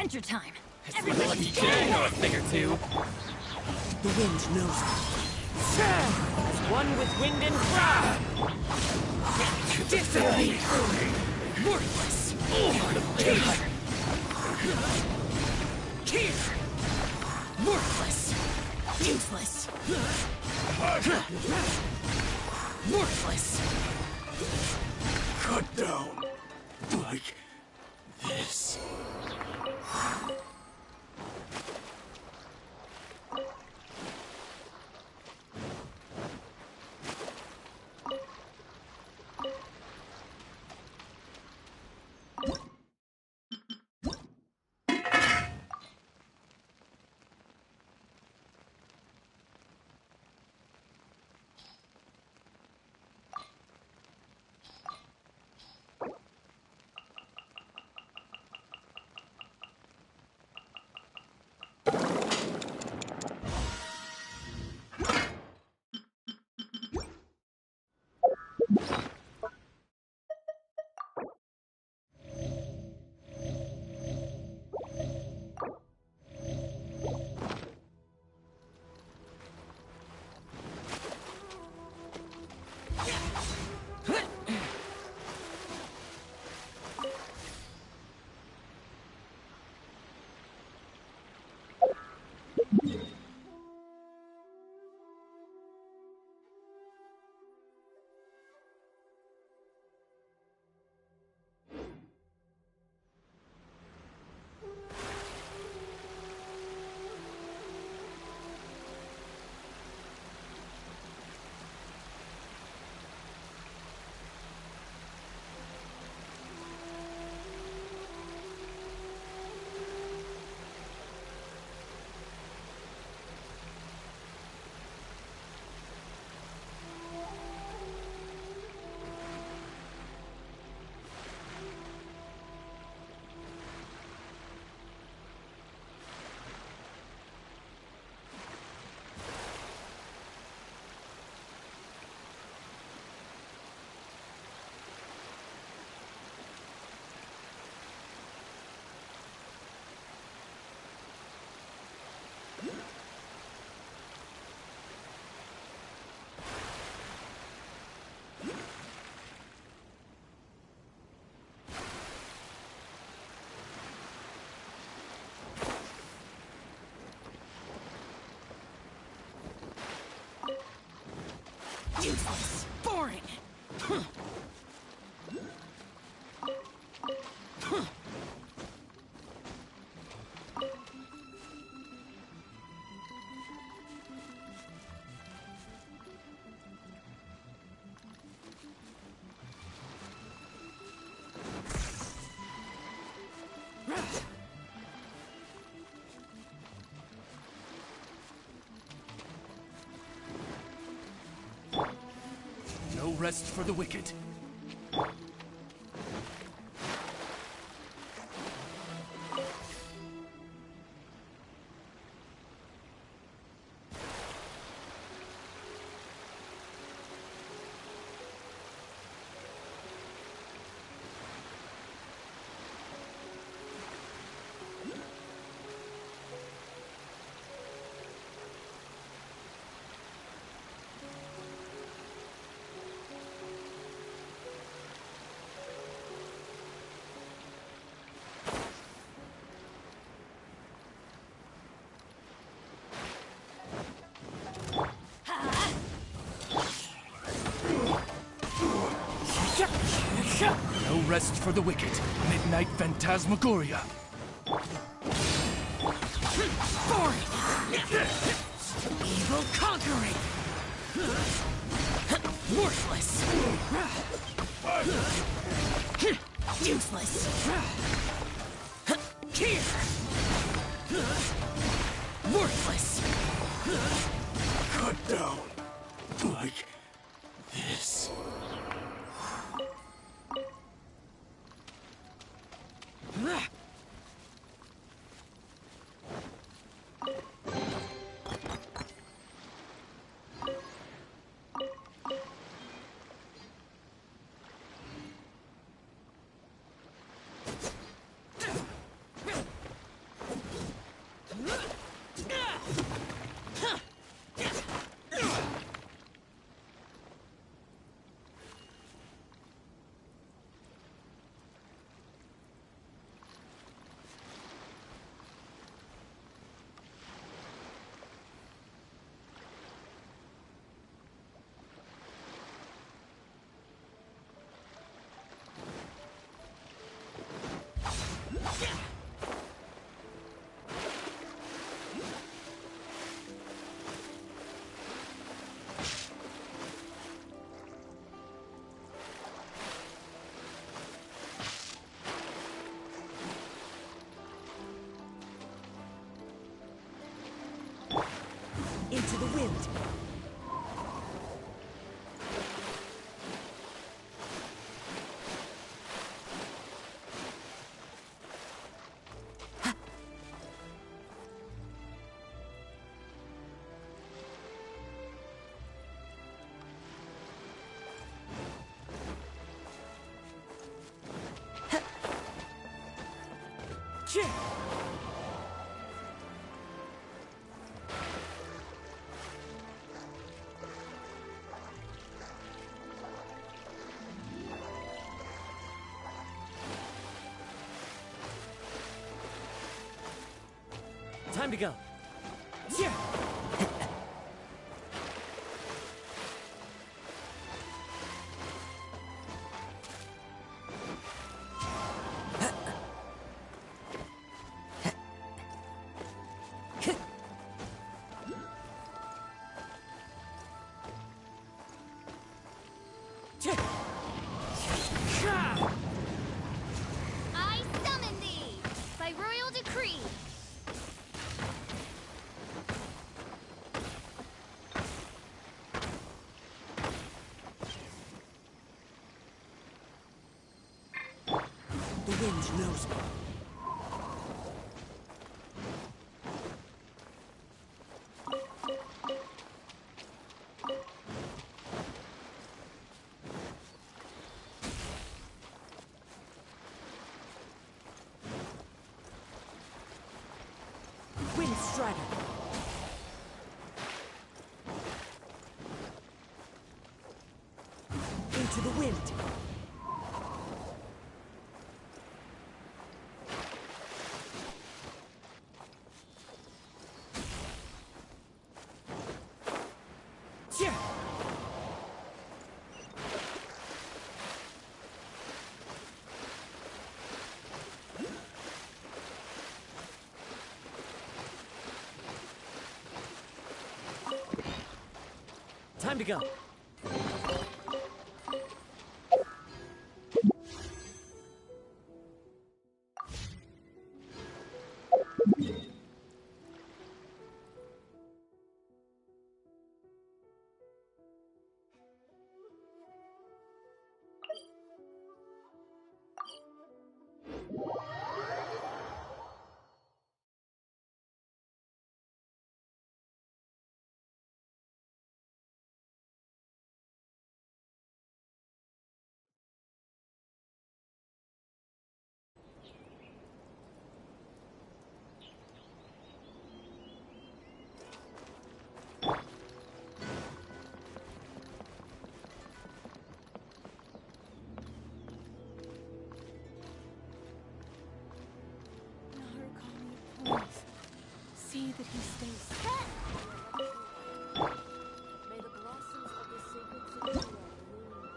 adventure time. It's like a lucky Jay know a thing or two. The wind knows it. As one with wind and cloud. Dissipate! Worthless. Here. Worthless. Useless. Worthless. Cut down. Like this. Useless. Boring. No rest for the wicked. No rest for the wicked. Midnight Phantasmagoria. Boring. Evil conquering. Worthless. Useless. Here. Worthless. Cut down. Like this. Time to go. Yeah. I summon thee by royal decree. The wind knows me. Wind Strider. Into the wind. Yeah. Time to go. Narukami, please. See that he stays. May the blossoms of the sacred Sakura bloom.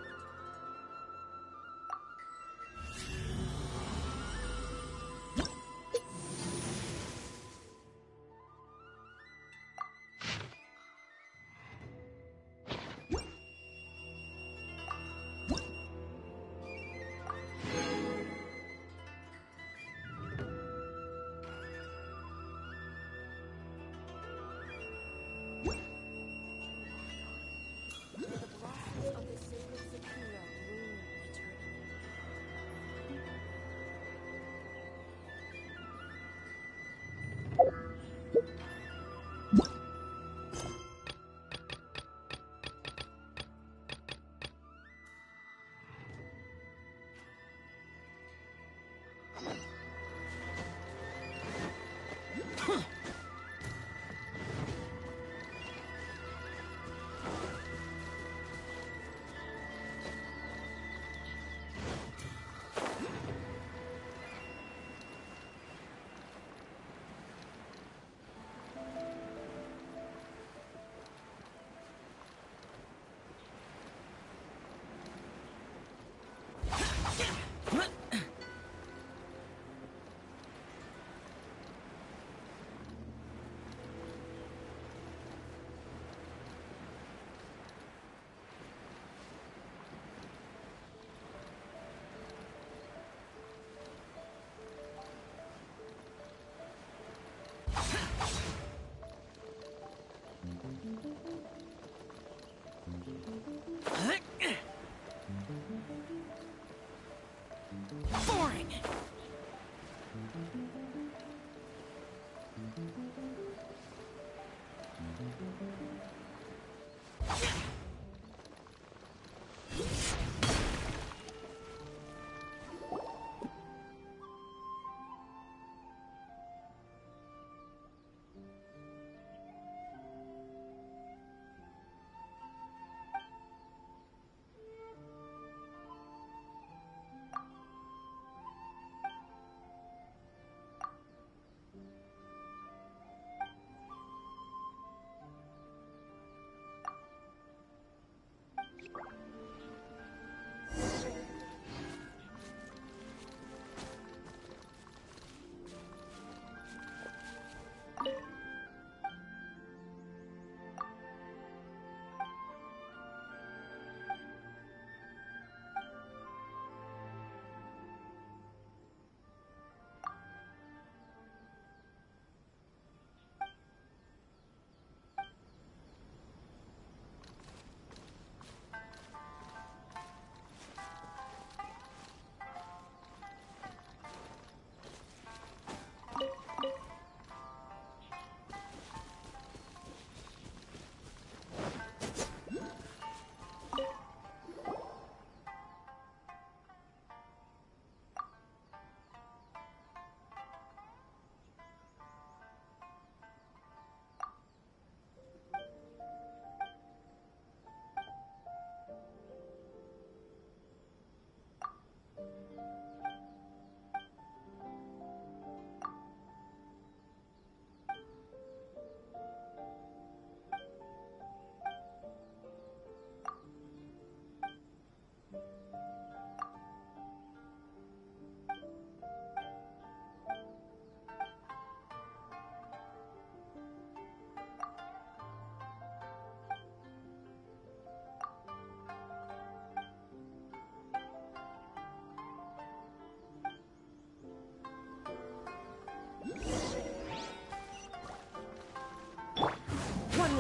May the blossoms of the sacred Sakura bloom eternally.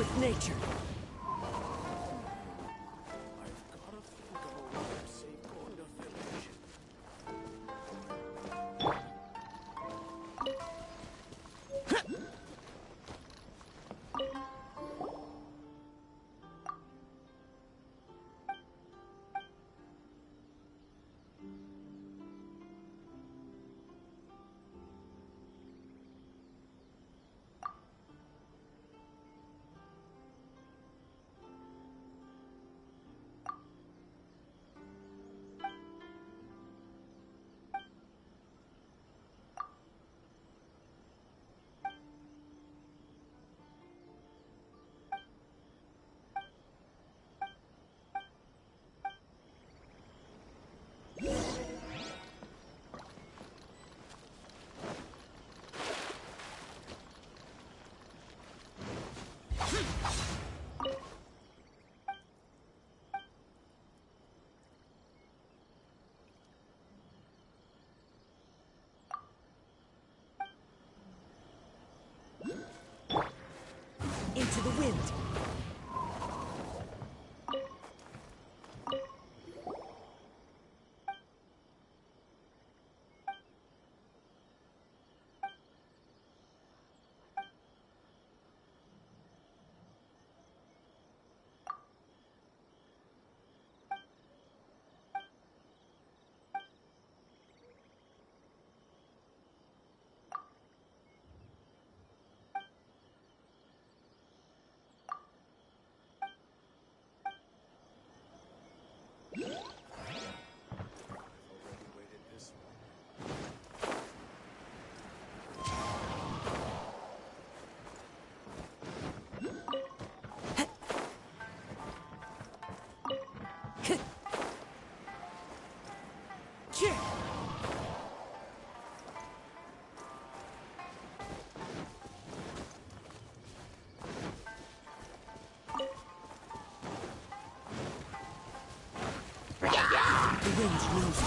with nature. I've got to think of a way of safeguarding the village. Into the wind. The wind knows it.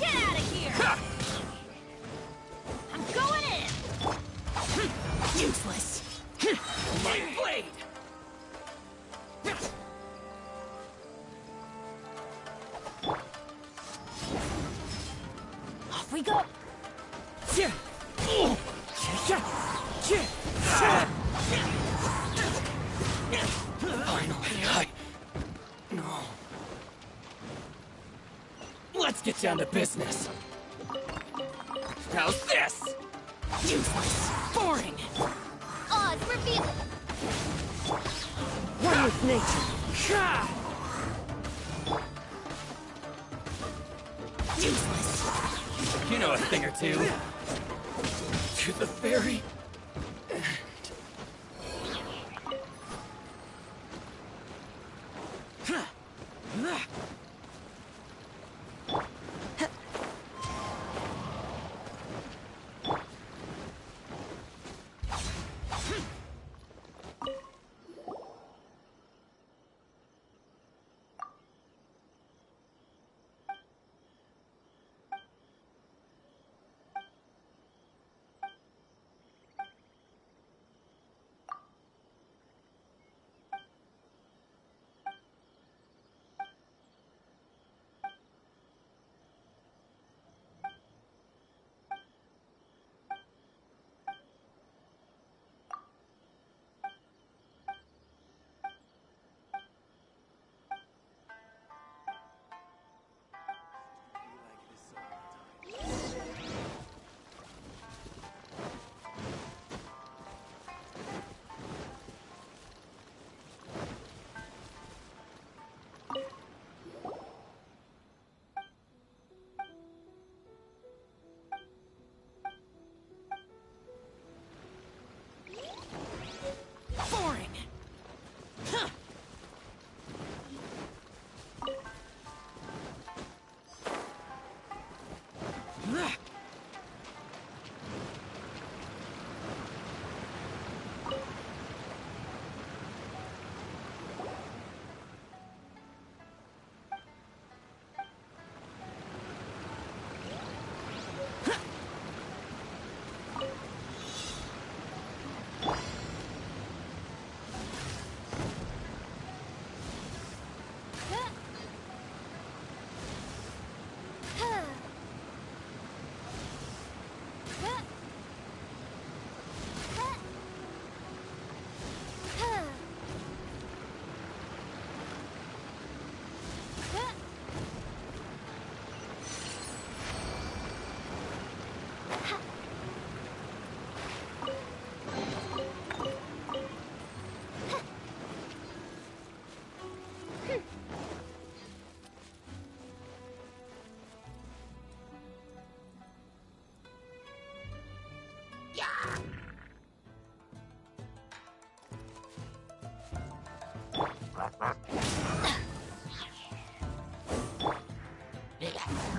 Get out of here! I'm going in! Useless. My blade! Off we go! Finally, No. Let's get down to business. How's this? Useless. Boring! Odds reveal! One with nature. Useless. You know a thing or two. To the very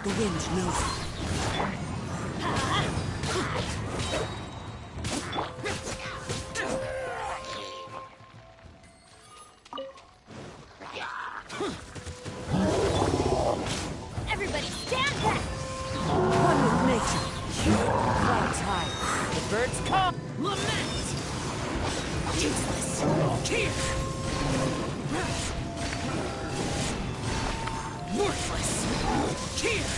The wind knows it. Everybody stand back! One with nature. Clouds high. The birds come! Lament! Useless. Here! Worthless. Here!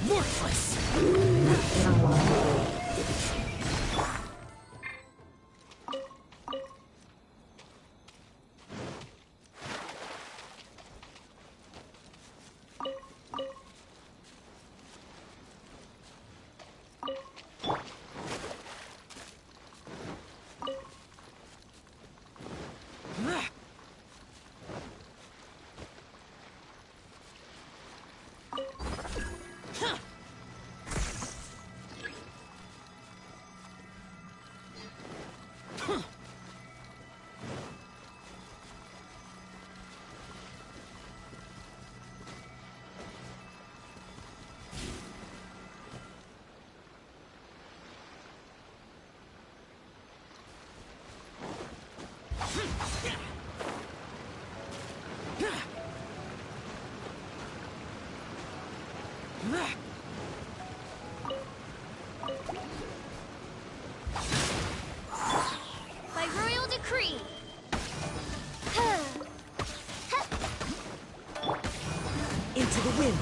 Worthless. By royal decree. Into the wind.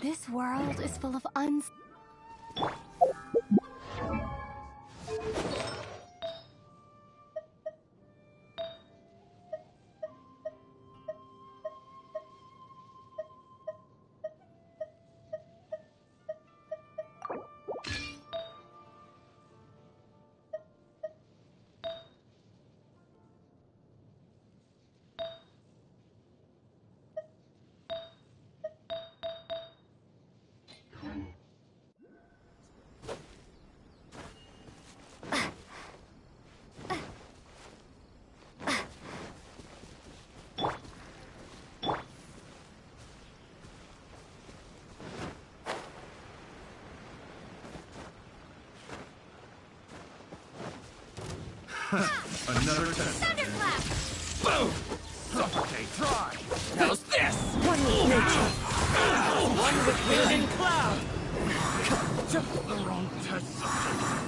This world is full of Another test. thunderclap! Boom! Suffocate, try! How's this? One with nature. One with wind and cloud. Just the wrong test subject.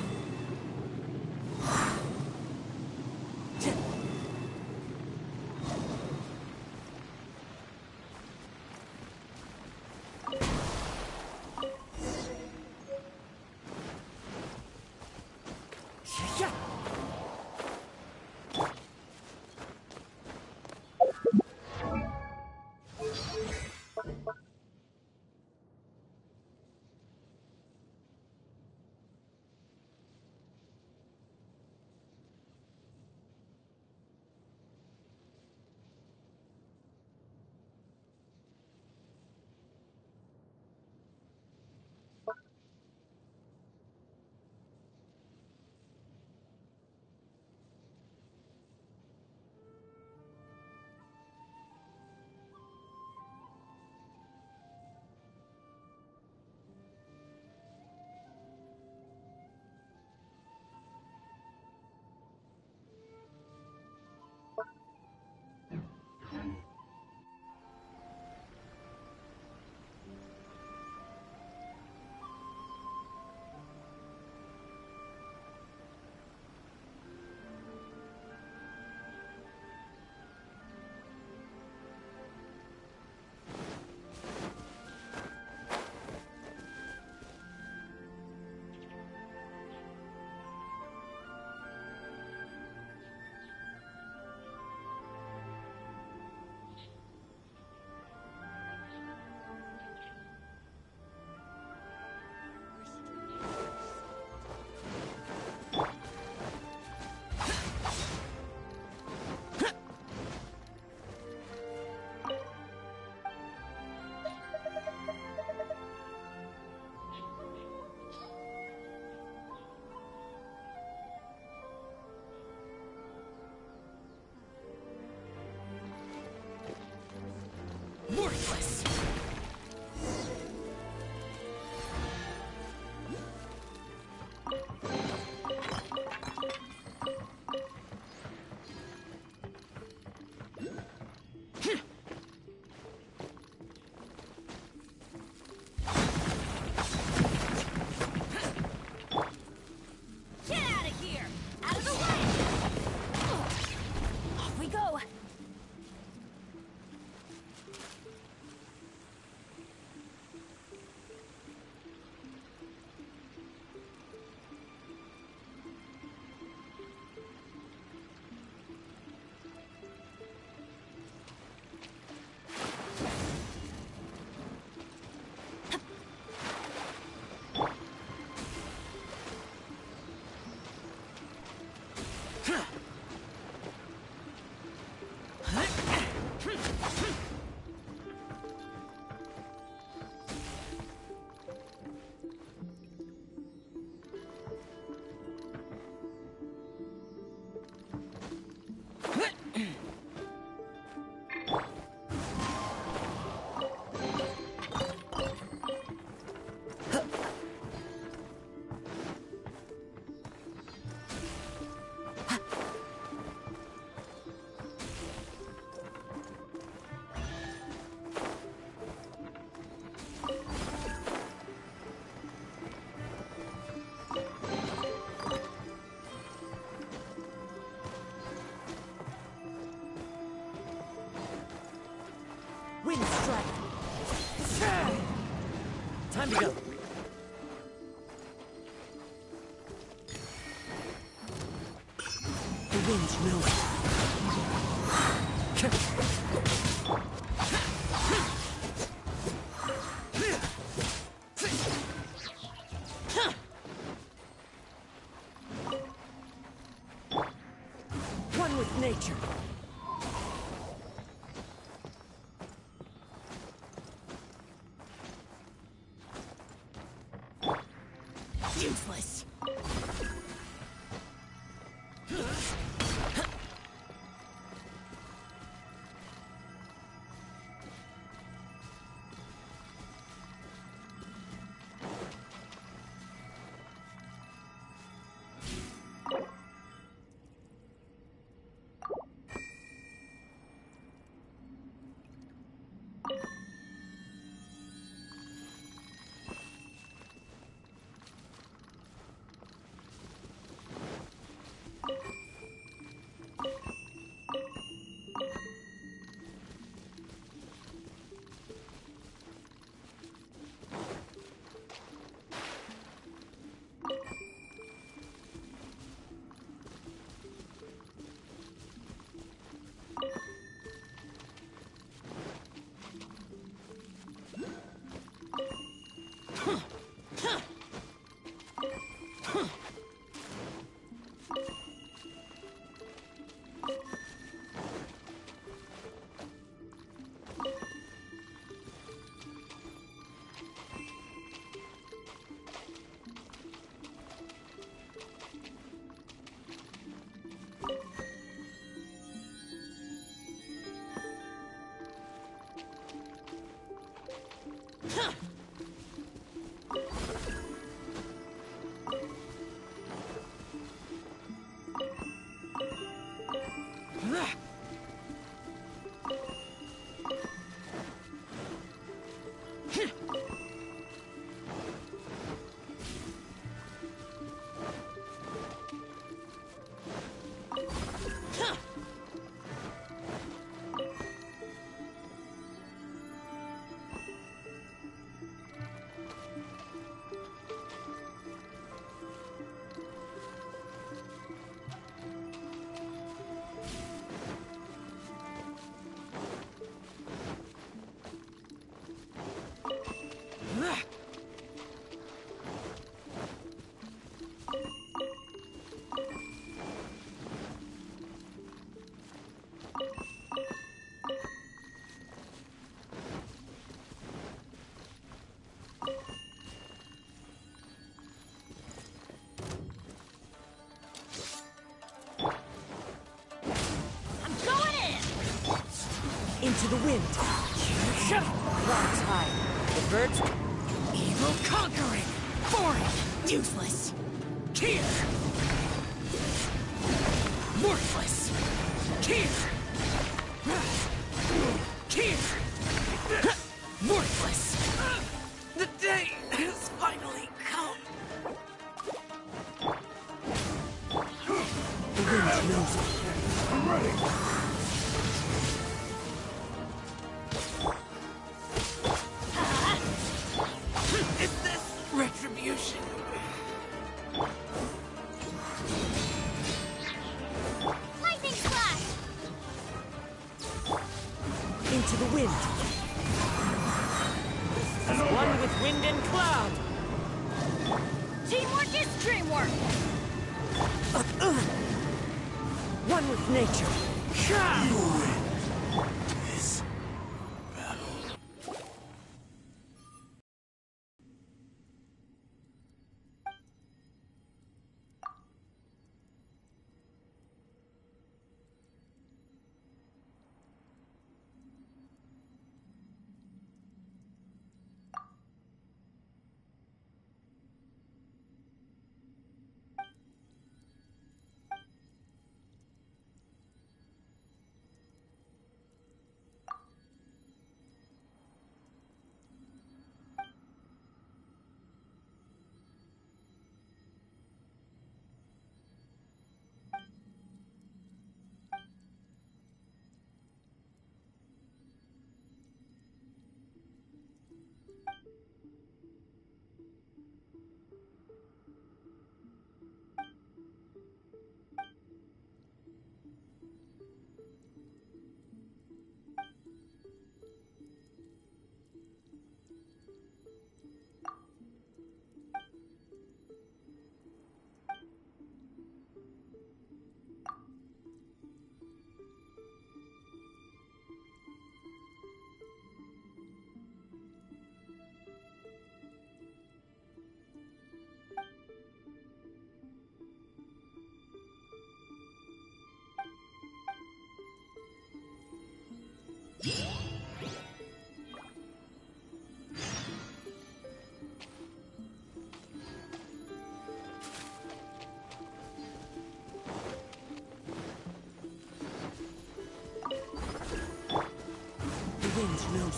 Time to go. The wind knows it. One with nature. Useless. Into the wind. Clouds high. The birds. Evil conquering. Foreign. Useless. Here. Worthless. Here. Here. Worthless. The day has finally come. The wind knows it. I'm ready. Retribution. Lightning flash! Into the wind. One with wind and cloud. Teamwork is dreamwork! One with nature. You win.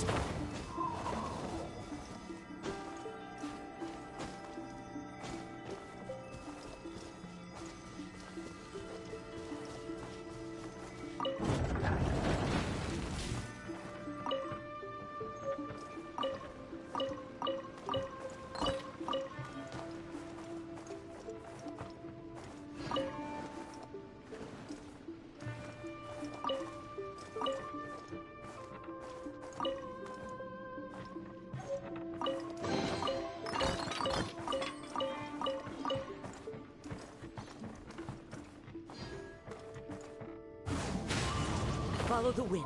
knows. Follow the wind.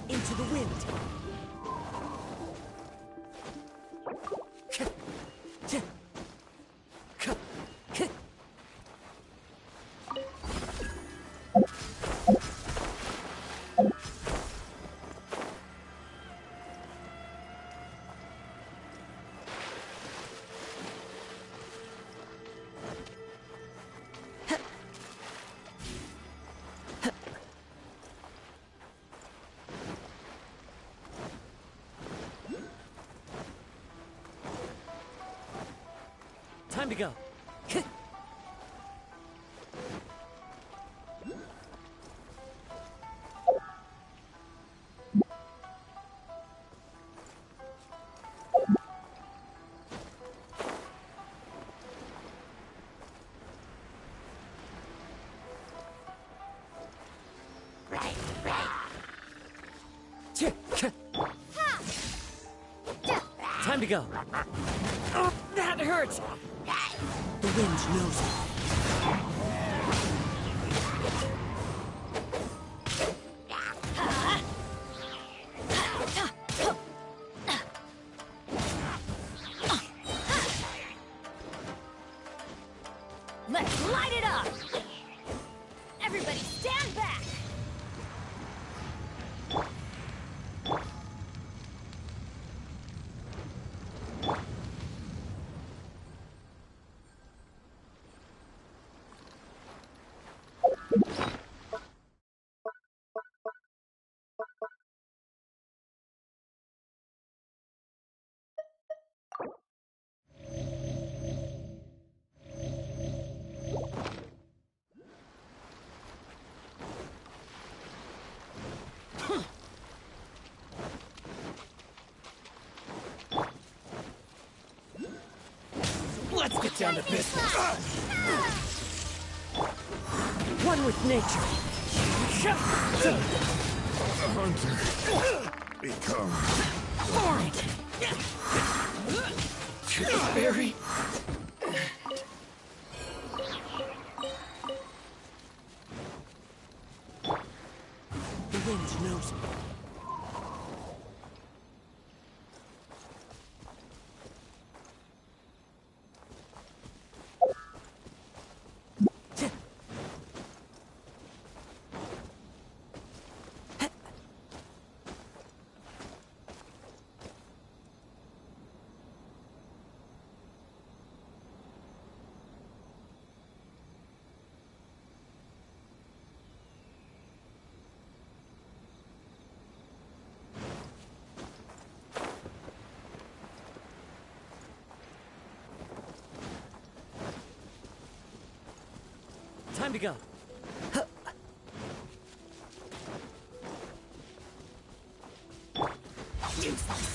Into the wind. Time to go. Time to go. Oh, that hurts. The wind knows it. Let's light it up! Everybody stand back! Let's get down to business. One with nature. Hunter. Become. Barry. The wind knows it. to go. Useless.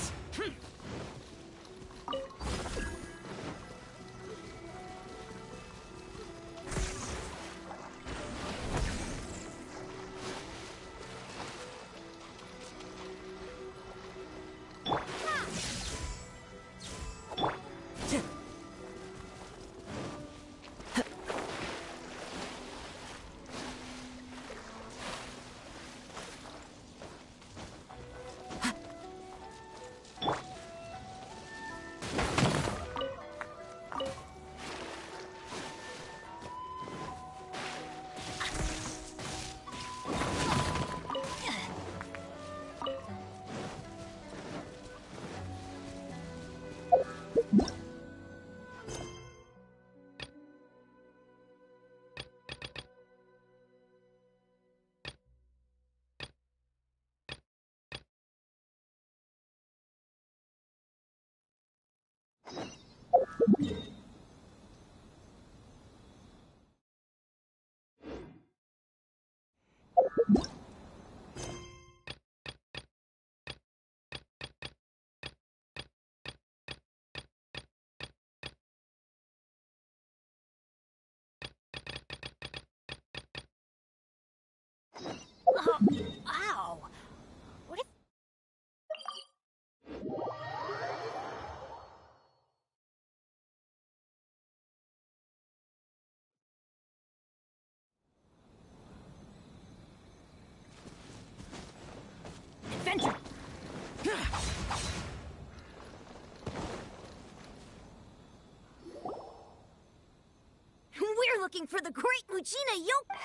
Ow! What if... Adventure! We're looking for the Great Mucina Yokai.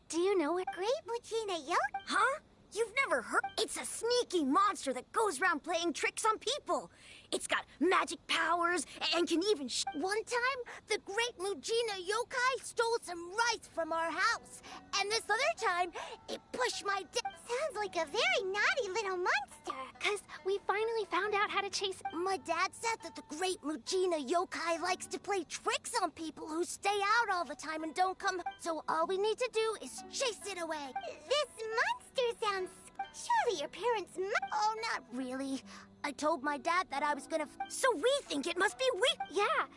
Do you know what Great Mucina Yokai? Huh? You've never heard? It's a sneaky monster that goes around playing tricks on people. It's got magic powers and can even One time, the Great Mucina Yokai stole some rice from our house. And this other time, it pushed my Sounds like a very naughty little monster. 'Cause we finally found out how to chase... My dad said that the Great Mucina Yokai likes to play tricks on people who stay out all the time and don't come... So all we need to do is chase it away. This monster sounds... Surely your parents... Oh, not really. I told my dad that I was gonna... So we think it must be Yeah.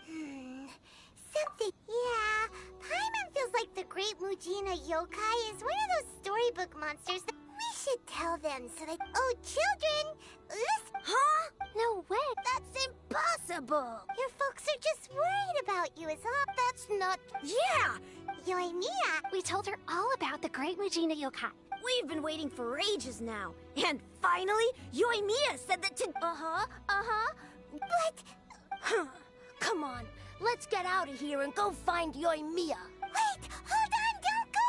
Something... Yeah. Paimon feels like the Great Mucina Yokai is one of those storybook monsters that... We should tell them so that... Oh, children! Listen... Huh? No way. That's impossible. Your folks are just worried about you, is all. That's not... Yeah! Yoimiya... We told her all about the Great Mucina Yokai. We've been waiting for ages now. And finally, Yoimiya said that to... But... Come on. Let's get out of here and go find Yoimiya. Wait! Hold on! Don't go!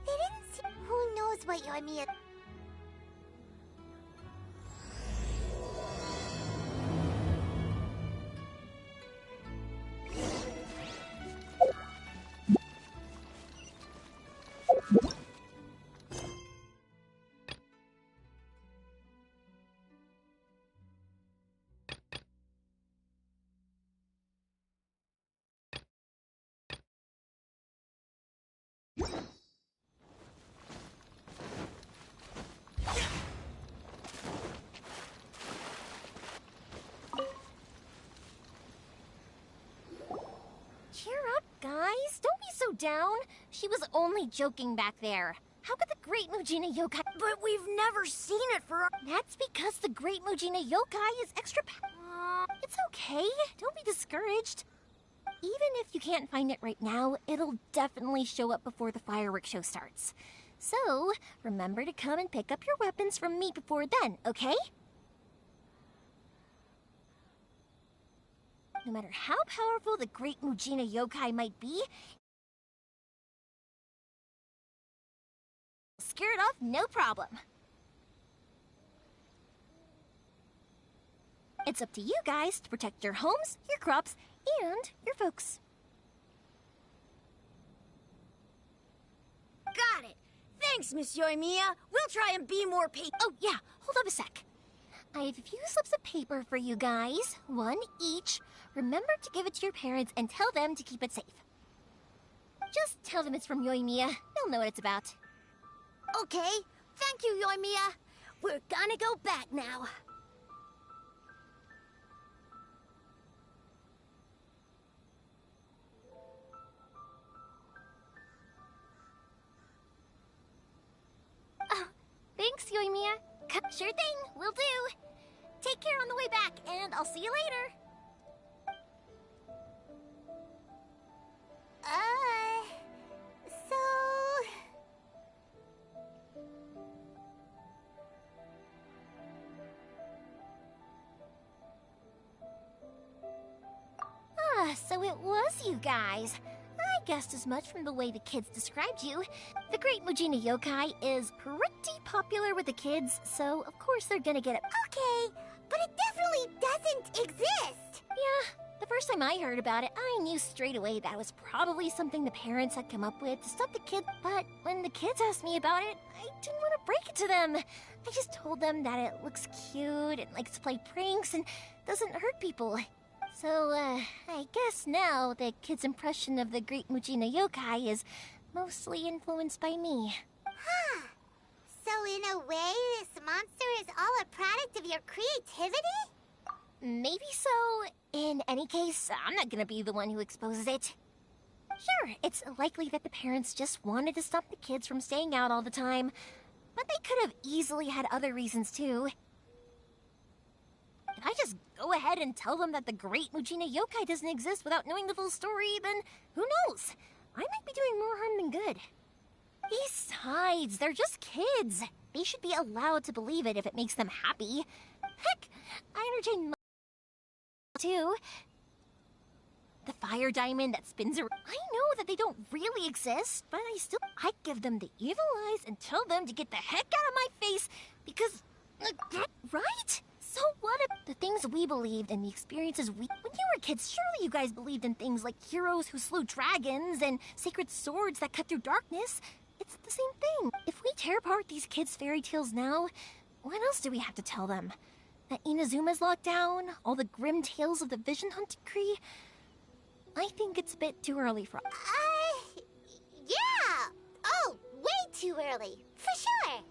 They didn't see... Who knows what Yoimiya... Cheer up, guys. Don't be so down. She was only joking back there. How could the Great Mucina Yokai... But we've never seen it for... That's because the Great Mucina Yokai is extra... It's okay. Don't be discouraged. Even if you can't find it right now, it'll definitely show up before the fireworks show starts. So, remember to come and pick up your weapons from me before then, okay? No matter how powerful the Great Mucina Yokai might be, scare it off, no problem. It's up to you guys to protect your homes, your crops, and your folks. Got it! Thanks, Miss Yoimiya. We'll try and be more Oh, yeah, hold on a sec. I have a few slips of paper for you guys, one each. Remember to give it to your parents and tell them to keep it safe. Just tell them it's from Yoimiya. They'll know what it's about. Okay, thank you, Yoimiya. We're gonna go back now. Thanks, Yoimiya. Sure thing, will do. Take care on the way back, and I'll see you later. So... So it was you guys. I guessed as much from the way the kids described you. The Great Mujina Yokai is pretty popular with the kids, so of course they're gonna get it. Okay, but it definitely doesn't exist! Yeah, the first time I heard about it, I knew straight away that was probably something the parents had come up with to stop the kids. But when the kids asked me about it, I didn't want to break it to them. I just told them that it looks cute and likes to play pranks and doesn't hurt people. So, I guess now the kids' impression of the Great Mujina Yokai is mostly influenced by me. Huh. So in a way, this monster is all a product of your creativity? Maybe so. In any case, I'm not gonna be the one who exposes it. Sure, it's likely that the parents just wanted to stop the kids from staying out all the time, but they could have easily had other reasons too. If I just go ahead and tell them that the Great Mujina Yokai doesn't exist without knowing the full story, then who knows? I might be doing more harm than good. Besides, they're just kids. They should be allowed to believe it if it makes them happy. Heck, I entertain too. The fire diamond that spins around. I know that they don't really exist, but I give them the evil eyes and tell them to get the heck out of my face because, right? So what if the things we believed and the experiences when you were kids, surely you guys believed in things like heroes who slew dragons and sacred swords that cut through darkness. It's the same thing. If we tear apart these kids' fairy tales now, what else do we have to tell them? That Inazuma's locked down? All the grim tales of the Vision Hunt Decree? I think it's a bit too early for... Yeah! Oh, way too early. For sure.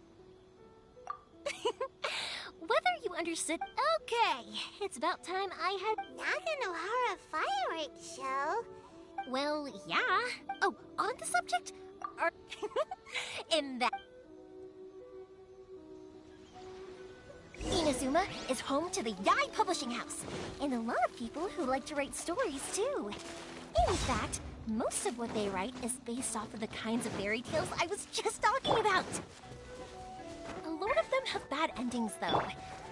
Whether you understood... Okay, it's about time I had... Nakanohara fireworks show? Well, yeah. Oh, on the subject... in that... Inazuma is home to the Yai Publishing House, and a lot of people who like to write stories, too. In fact, most of what they write is based off of the kinds of fairy tales I was just talking about. A lot of them have bad endings, though.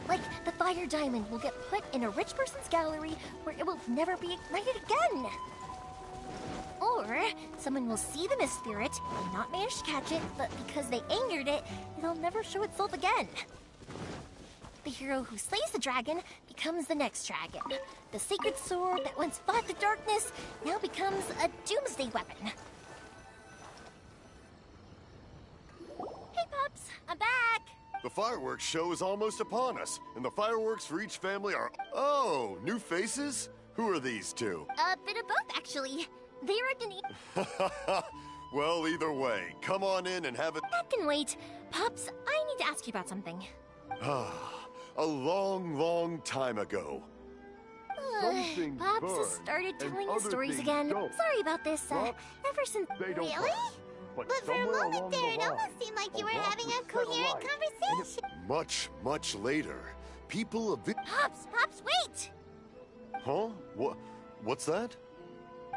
Like, the fire diamond will get put in a rich person's gallery where it will never be ignited again. Or, someone will see the mist spirit and not manage to catch it, but because they angered it, it'll never show itself again. The hero who slays the dragon becomes the next dragon. The sacred sword that once fought the darkness now becomes a doomsday weapon. Hey, Pops, I'm back! The fireworks show is almost upon us, and the fireworks for each family are... Oh, new faces? Who are these two? A bit of both, actually. They arrived in... Well, either way, come on in and have it... That can wait. Pops, I need to ask you about something. A long, long time ago. Pops has started telling his stories again. Sorry about this, ever since... Really? But for a moment there, it almost seemed like you were having a coherent conversation. Much, much later, people of... Pops, wait! Huh? What's that?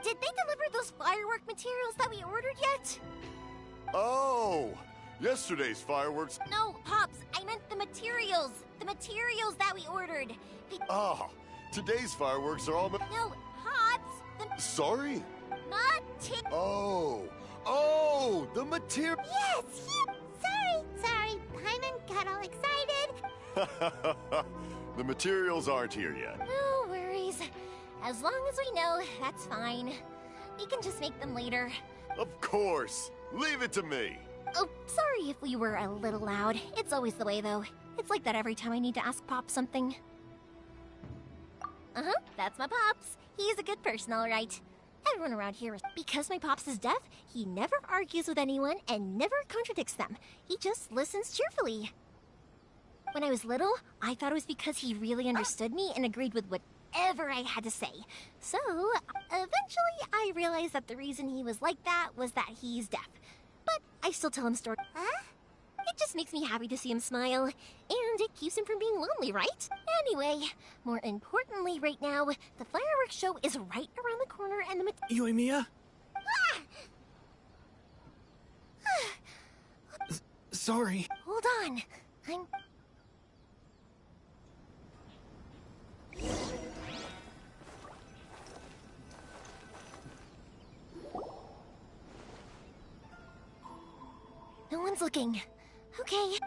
Did they deliver those firework materials that we ordered yet? Oh! Yesterday's fireworks... No, Pops, I meant the materials! The materials that we ordered! Today's fireworks are all... No, Pops! Sorry? The material... Yes! Sorry. Paimon got all excited. The materials aren't here yet. No worries. As long as we know, that's fine. We can just make them later. Of course! Leave it to me! Oh, sorry if we were a little loud. It's always the way, though. It's like that every time I need to ask Pop something. That's my Pops. He's a good person, all right. Everyone around here is. Because my pops is deaf, he never argues with anyone and never contradicts them. He just listens cheerfully. When I was little, I thought it was because he really understood me and agreed with whatever I had to say. So, eventually I realized that the reason he was like that was that he's deaf. But I still tell him stories. Huh? It just makes me happy to see him smile, and it keeps him from being lonely, right? Anyway, more importantly right now, the fireworks show is right around the corner and the Yoimiya? Ah! Sorry. Hold on. No one's looking. Okay.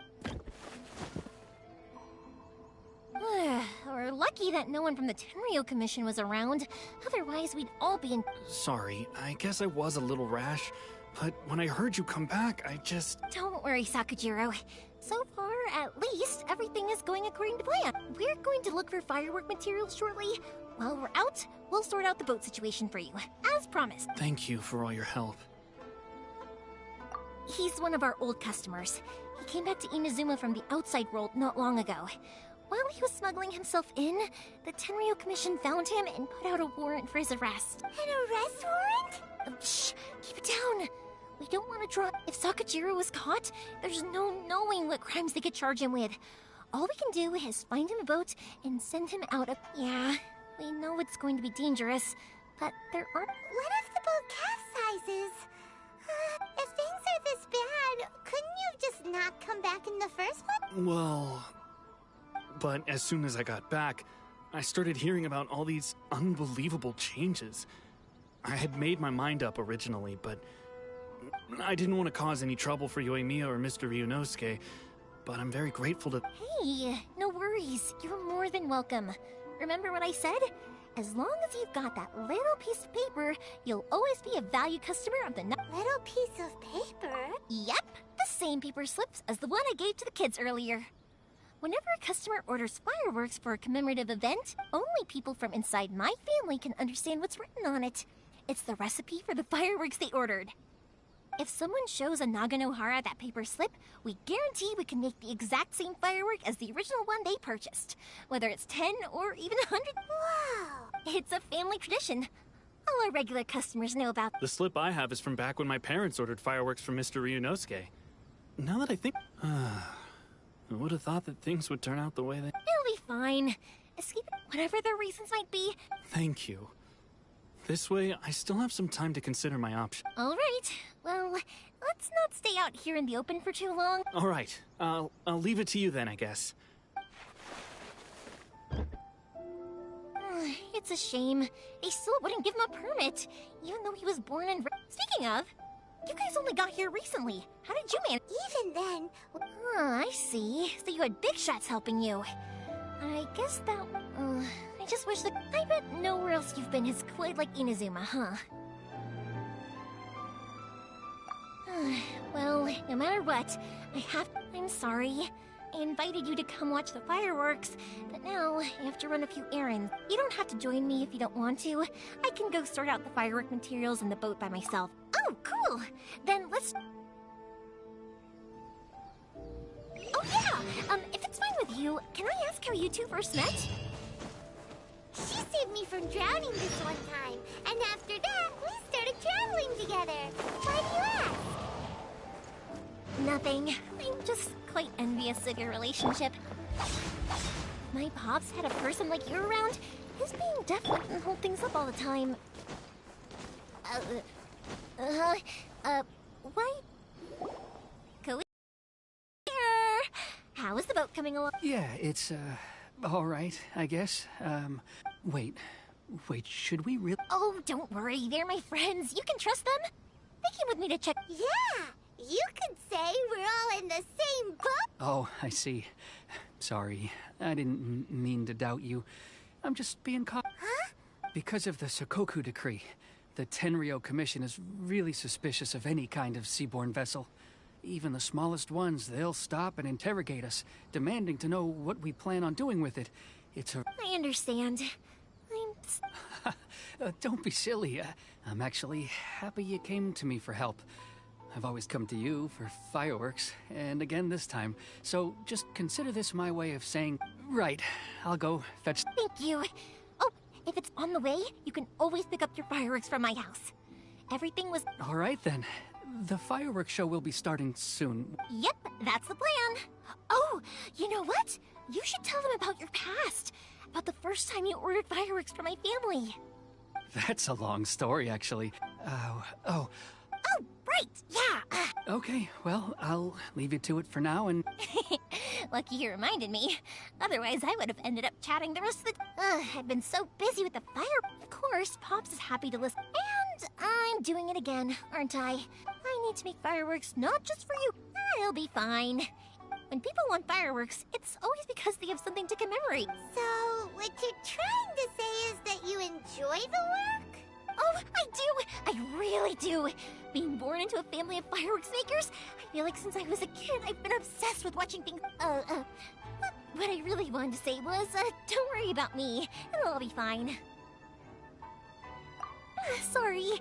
We're lucky that no one from the Tenryo Commission was around. Otherwise, we'd all be in... Sorry, I guess I was a little rash, but when I heard you come back, I just... Don't worry, Sakujiro. So far, at least, everything is going according to plan. We're going to look for firework materials shortly. While we're out, we'll sort out the boat situation for you, as promised. Thank you for all your help. He's one of our old customers. He came back to Inazuma from the outside world not long ago. While he was smuggling himself in, the Tenryo Commission found him and put out a warrant for his arrest. An arrest warrant? Shh! Keep it down! We don't want to drop... If Sakujiro is caught, there's no knowing what crimes they could charge him with. All we can do is find him a boat and send him out of... Yeah, we know it's going to be dangerous, but there aren't... What if the boat capsizes? If things are this bad, couldn't you just not come back in the first one? Well... But as soon as I got back, I started hearing about all these unbelievable changes. I had made my mind up originally, but I didn't want to cause any trouble for Yoimiya or Mr. Ryunosuke, but I'm very grateful to... Hey, no worries. You're more than welcome. Remember what I said? As long as you've got that little piece of paper, you'll always be a valued customer of the... Little piece of paper? Yep, the same paper slips as the one I gave to the kids earlier. Whenever a customer orders fireworks for a commemorative event, only people from inside my family can understand what's written on it. It's the recipe for the fireworks they ordered. If someone shows a Naganohara that paper slip, we guarantee we can make the exact same firework as the original one they purchased. Whether it's 10 or even 100. Wow! It's a family tradition. All our regular customers know about. The slip I have is from back when my parents ordered fireworks from Mr. Ryunosuke. Now that I think... I would have thought that things would turn out the way they... It'll be fine. Escape whatever the reasons might be. Thank you. This way, I still have some time to consider my options. All right. Well, let's not stay out here in the open for too long. All right. I'll leave it to you then, I guess. It's a shame. They still wouldn't give him a permit, even though he was born and... Speaking of, you guys only got here recently. How did you manage? Even then... I see. So you had big shots helping you. I guess that... I just wish that... I bet nowhere else you've been has quite like Inazuma, huh? Well, no matter what, I'm sorry. I invited you to come watch the fireworks, but now I have to run a few errands. You don't have to join me if you don't want to. I can go sort out the firework materials in the boat by myself. Oh, cool! Then let's... Oh yeah! If it's fine with you, can I ask how you two first met? She saved me from drowning this one time, and after that, we started traveling together. Why do you ask? Nothing. I'm just quite envious of your relationship. My pops had a person like you around. His being deaf wouldn't hold things up all the time. What? Go here. How is the boat coming along? Yeah, it's, all right, I guess. Wait, should we really... Oh, don't worry. They're my friends. You can trust them. They came with me to check... Yeah! You could say we're all in the same boat. Oh, I see. Sorry, I didn't mean to doubt you. I'm just being caught. Huh? Because of the Sokoku decree, the Tenryo Commission is really suspicious of any kind of seaborne vessel. Even the smallest ones, they'll stop and interrogate us, demanding to know what we plan on doing with it. It's a... I understand. I'm That's... Don't be silly. I'm actually happy you came to me for help. I've always come to you for fireworks, and again this time. So just consider this my way of saying, right, I'll go fetch... Thank you. Oh, if it's on the way, you can always pick up your fireworks from my house. Everything was... All right then. The fireworks show will be starting soon. Yep, that's the plan. Oh, you know what? You should tell them about your past. About the first time you ordered fireworks for my family. That's a long story, actually. Oh, right, yeah. Okay, well, I'll leave you to it for now, and... Lucky you reminded me. Otherwise, I would have ended up chatting the rest of the... I've been so busy with the fire... Of course, Pops is happy to listen. And I'm doing it again, aren't I? I need to make fireworks not just for you. I'll be fine. When people want fireworks, it's always because they have something to commemorate. So, what you're trying to say is that you enjoy the work? Oh, I do! I really do! Being born into a family of fireworks makers, I feel like since I was a kid, I've been obsessed with watching things. What I really wanted to say was, don't worry about me. It'll all be fine. Sorry.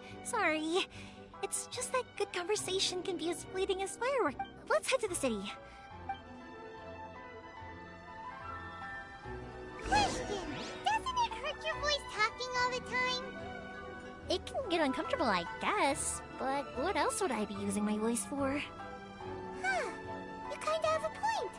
It's just that good conversation can be as fleeting as fireworks. Let's head to the city. Question! Doesn't it hurt your voice talking all the time? It can get uncomfortable, I guess. But what else would I be using my voice for? Huh. You kinda have a point.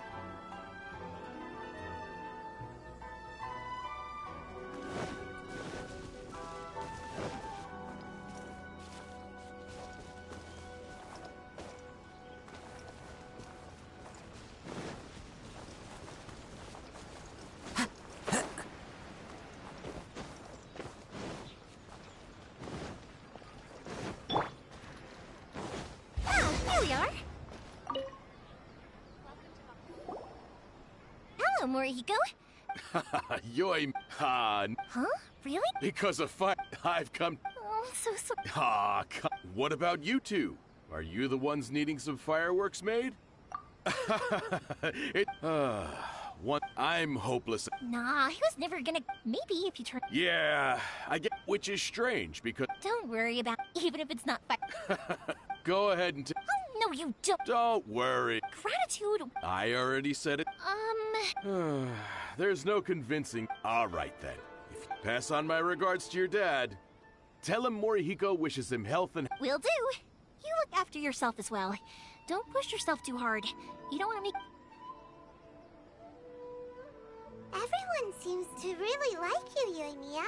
Hello, Morihiko. Yoi. Huh? Really? Because of fire, I've come. Oh, so sorry. What about you two? Are you the ones needing some fireworks made? I'm hopeless. Nah, he was never gonna... Maybe if you turn... Yeah, I get... Which is strange, because... Don't worry about... Even if it's not fire... Go ahead and... Oh, no, you don't... Don't worry. Gratitude... I already said it. There's no convincing. All right, then. If you pass on my regards to your dad, tell him Morihiko wishes him health and... Will do. You look after yourself as well. Don't push yourself too hard. You don't want to make... Everyone seems to really like you, Yoimiya.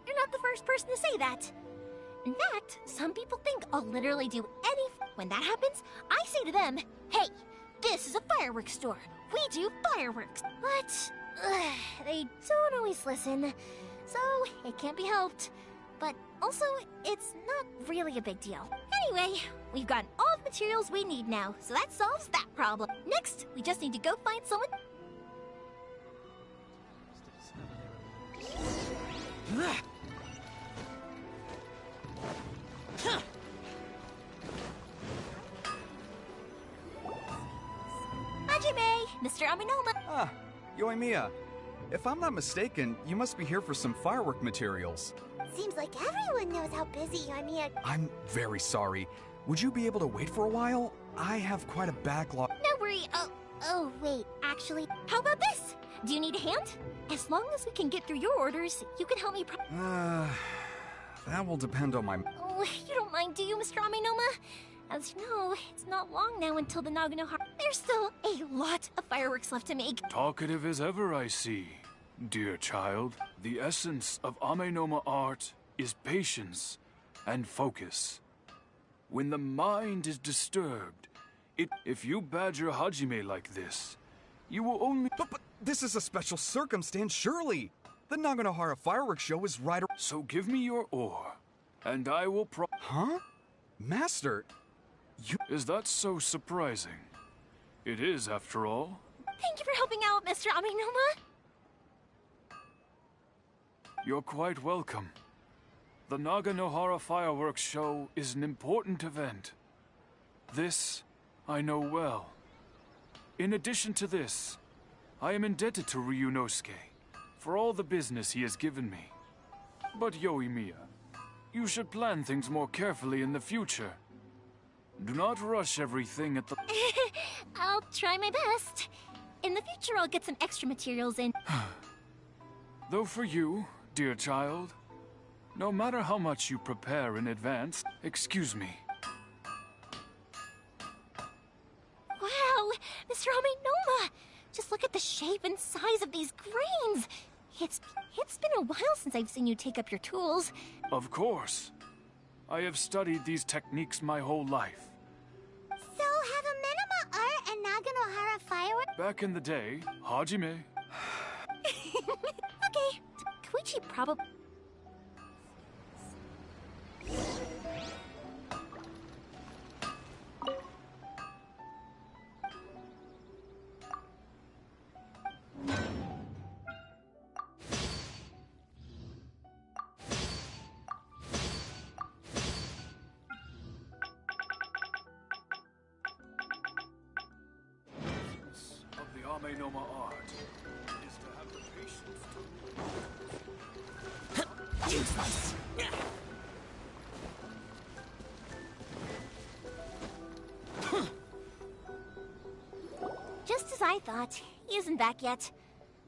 You're not the first person to say that. In fact, some people think I'll literally do any... When that happens, I say to them, hey, this is a fireworks store. We do fireworks. But they don't always listen. So it can't be helped. But also, it's not really a big deal. Anyway, we've gotten all the materials we need now, so that solves that problem. Next, we just need to go find someone... Hajime, Mr. Aminoma. Ah, Yoimiya. If I'm not mistaken, you must be here for some firework materials. Seems like everyone knows how busy Yoimiya... I'm very sorry. Would you be able to wait for a while? I have quite a backlog. No worry. Oh, wait. Actually, how about this? Do you need a hand? As long as we can get through your orders, you can help me That will depend on my... Oh, you don't mind, do you, Mr. Aminoma? As you know, it's not long now until the Naganohara... There's still a lot of fireworks left to make. Talkative as ever, I see. Dear child, the essence of Amenoma art is patience and focus. When the mind is disturbed, if you badger Hajime like this, you will only... But this is a special circumstance, surely! The Naganohara fireworks show is right... So give me your ore, and I will Huh? Master, you... Is that so surprising? It is, after all. Thank you for helping out, Mr. Aminoma. You're quite welcome. The Naganohara fireworks show is an important event. This, I know well. In addition to this, I am indebted to Ryunosuke for all the business he has given me. But Yoimiya, you should plan things more carefully in the future. Do not rush everything at the... I'll try my best. In the future, I'll get some extra materials in. Though for you, dear child, no matter how much you prepare in advance... Excuse me. Wow, Mr. Amenoma! Just look at the shape and size of these grains! It's been a while since I've seen you take up your tools. Of course. I have studied these techniques my whole life. So, have a Minima art and Naganohara fireworks? Back in the day, Hajime... Okay, Koichi probably... of the Amenoma art is to have the patience to... Useless. Just as I thought, he isn't back yet.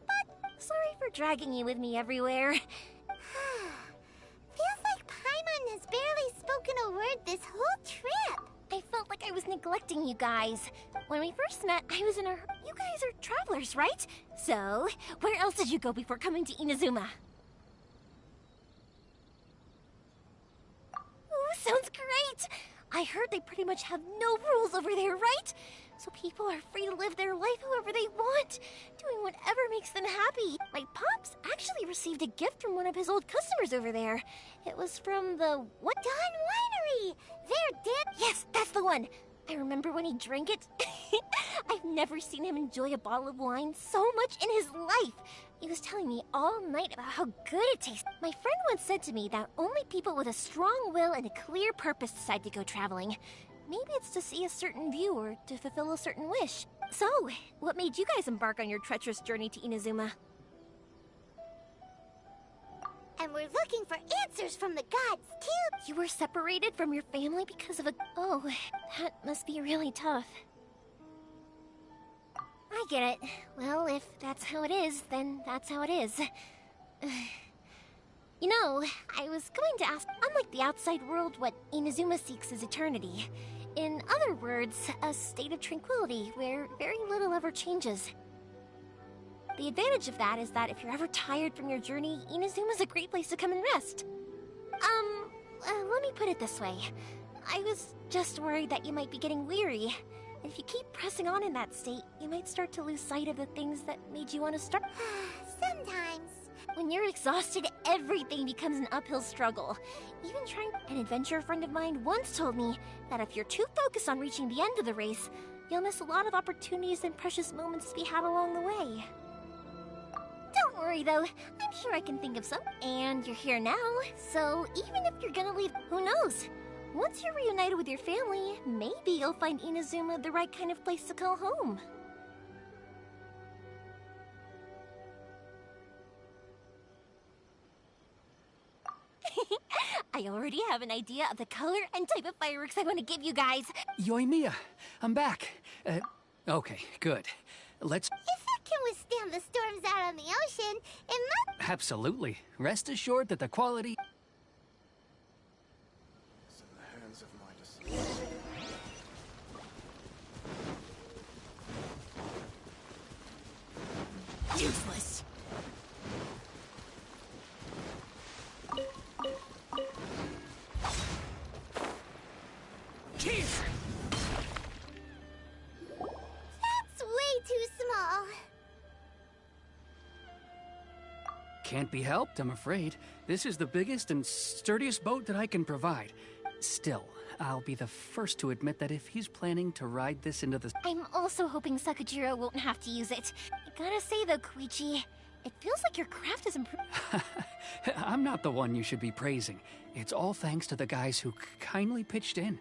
But sorry for dragging you with me everywhere. Feels like Paimon has barely spoken a word this whole trip. I felt like I was neglecting you guys. When we first met, I was in a... You guys are travelers, right? So, where else did you go before coming to Inazuma? Ooh, sounds great! I heard they pretty much have no rules over there, right? So people are free to live their life however they want, doing whatever makes them happy. My pops actually received a gift from one of his old customers over there. It was from the... What? Dawn Winery! There, Dip! Yes, that's the one! I remember when he drank it. I've never seen him enjoy a bottle of wine so much in his life. He was telling me all night about how good it tastes. My friend once said to me that only people with a strong will and a clear purpose decide to go traveling. Maybe it's to see a certain view or to fulfill a certain wish. So, what made you guys embark on your treacherous journey to Inazuma? And we're looking for answers from the gods, too. You were separated from your family because of a... Oh, that must be really tough. I get it. Well, if that's how it is, then that's how it is. You know, I was going to ask, unlike the outside world, what Inazuma seeks is eternity. In other words, a state of tranquility where very little ever changes. The advantage of that is that if you're ever tired from your journey, Inazuma's a great place to come and rest. Let me put it this way. I was just worried that you might be getting weary. If you keep pressing on in that state, you might start to lose sight of the things that made you want to start. Sometimes. When you're exhausted, everything becomes an uphill struggle. Even trying... An adventurer friend of mine once told me that if you're too focused on reaching the end of the race, you'll miss a lot of opportunities and precious moments to be had along the way. Don't worry though, I'm sure I can think of some. And you're here now, so even if you're gonna leave, who knows? Once you're reunited with your family, maybe you'll find Inazuma the right kind of place to call home. I already have an idea of the color and type of fireworks I want to give you guys. Yoimiya, I'm back. Okay, good. Let's... If it can withstand the storms out on the ocean, it must... Absolutely. Rest assured that the quality... It's in the hands of my descendants. Useless. That's way too small. Can't be helped, I'm afraid. This is the biggest and sturdiest boat that I can provide. Still, I'll be the first to admit that if he's planning to ride this into the... I'm also hoping Sakajiro won't have to use it. I gotta say though, Koichi, it feels like your craft is improved. I'm not the one you should be praising. It's all thanks to the guys who kindly pitched in.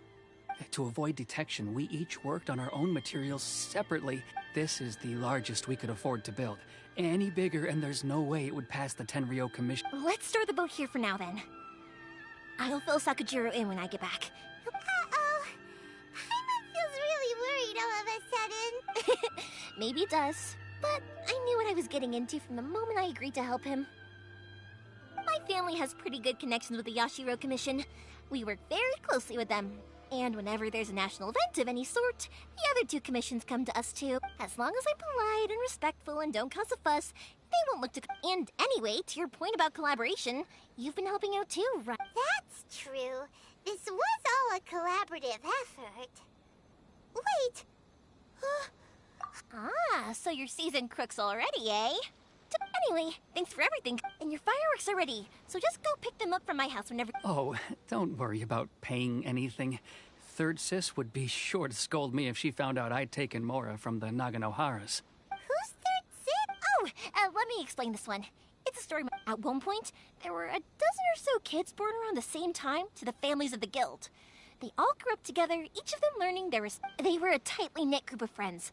To avoid detection, we each worked on our own materials separately. This is the largest we could afford to build. Any bigger, and there's no way it would pass the Tenryou Commission. Let's store the boat here for now, then. I'll fill Sakujiro in when I get back. Uh-oh. Paimon feels really worried all of a sudden. Maybe it does, but I knew what I was getting into from the moment I agreed to help him. My family has pretty good connections with the Yashiro Commission. We work very closely with them. And whenever there's a national event of any sort, the other two commissions come to us too. As long as I'm polite and respectful and don't cause a fuss, they won't look to... And anyway, to your point about collaboration, you've been helping out too, right? That's true. This was all a collaborative effort. Wait. So you're seasoned crooks already, eh? Anyway, thanks for everything. And your fireworks are ready, so just go pick them up from my house whenever... Oh, don't worry about paying anything. Third Sis would be sure to scold me if she found out I'd taken Mora from the Naganoharas. Who's Third Sis? Oh, let me explain this one. It's a story. At one point, there were a dozen or so kids born around the same time to the families of the guild. They all grew up together, each of them learning they were a tightly knit group of friends.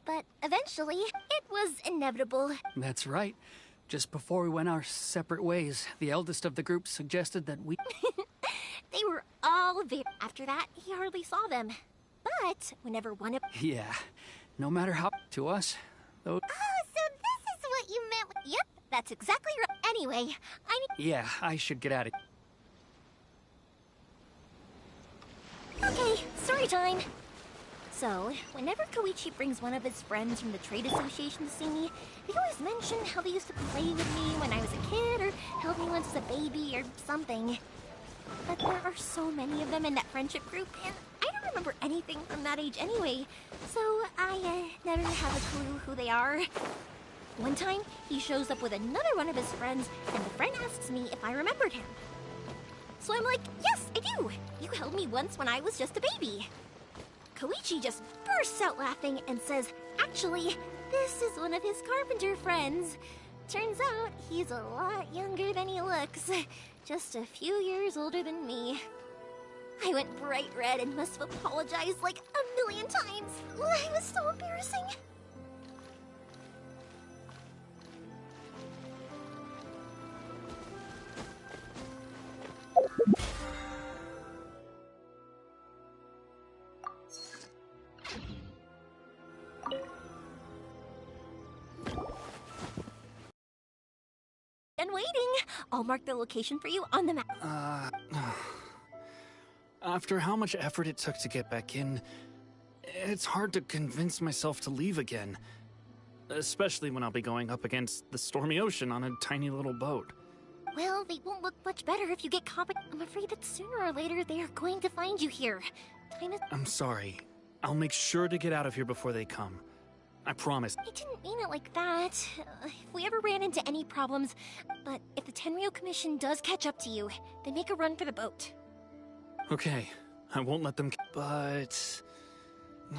But eventually, it was inevitable. That's right. Just before we went our separate ways, the eldest of the group suggested that we... They were all very... After that, he hardly saw them. But whenever one of... Yeah, no matter how... To us, though... Oh, so this is what you meant with... Yep, that's exactly right. Anyway, I need... Yeah, I should get out of... Okay, story time. So, whenever Koichi brings one of his friends from the trade association to see me, they always mention how they used to play with me when I was a kid, or held me once as a baby, or something. But there are so many of them in that friendship group, and I don't remember anything from that age anyway, so I never have a clue who they are. One time, he shows up with another one of his friends, and the friend asks me if I remembered him. So I'm like, yes, I do! You held me once when I was just a baby. Koichi just bursts out laughing and says, actually, this is one of his carpenter friends. Turns out he's a lot younger than he looks. Just a few years older than me. I went bright red and must have apologized like a million times. It was so embarrassing. And waiting. I'll mark the location for you on the map. After how much effort it took to get back in, it's hard to convince myself to leave again. Especially when I'll be going up against the stormy ocean on a tiny little boat. Well, they won't look much better if you get caught. I'm afraid that sooner or later they are going to find you here. Time is... I'm sorry. I'll make sure to get out of here before they come. I promise. I didn't mean it like that. If we ever ran into any problems, but if the Tenryou Commission does catch up to you, then make a run for the boat. Okay, I won't let them... But... Why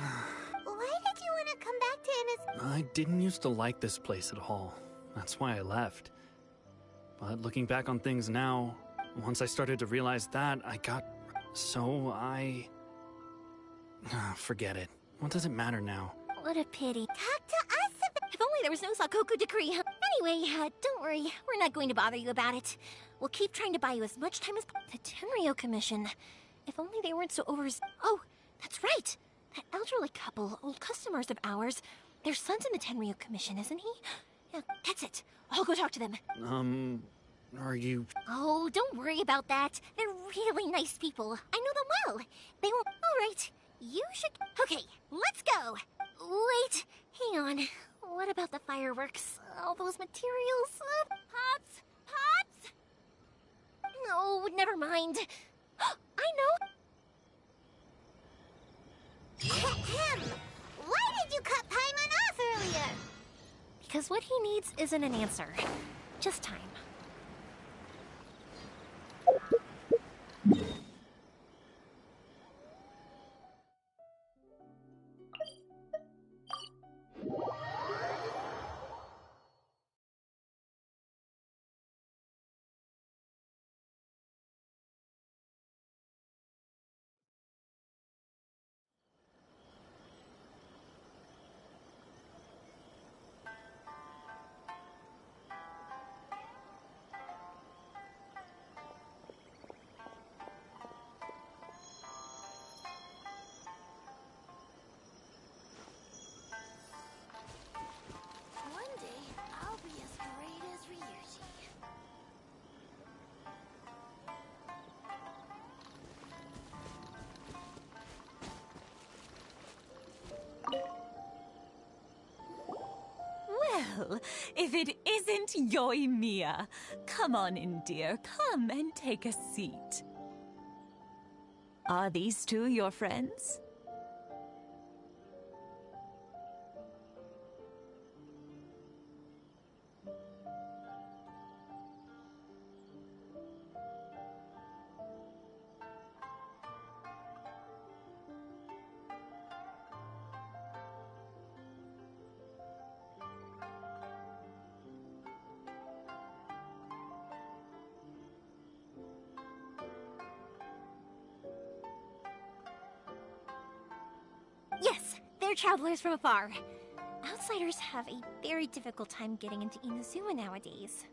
did you want to come back to Inna's... I didn't used to like this place at all. That's why I left. But looking back on things now, once I started to realize that, I got... So I... Forget it. What does it matter now? What a pity. Talk to us about... If only there was no Sakoku decree. Anyway, don't worry. We're not going to bother you about it. We'll keep trying to buy you as much time as... The Tenryou Commission. If only they weren't so Oh, that's right. That elderly couple, old customers of ours. Their son's in the Tenryou Commission, isn't he? Yeah, that's it. I'll go talk to them. Are you... Oh, don't worry about that. They're really nice people. I know them well. They won't... All right. You should... Okay, let's go. Wait, hang on. What about the fireworks? All those materials? Pots? Pots? No, never mind. I know. Ahem. Why did you cut Paimon off earlier? Because what he needs isn't an answer. Just time. Well, if it isn't Yoimiya. Come on in, dear. Come and take a seat. Are these two your friends? Yes, they're travelers from afar. Outsiders have a very difficult time getting into Inazuma nowadays.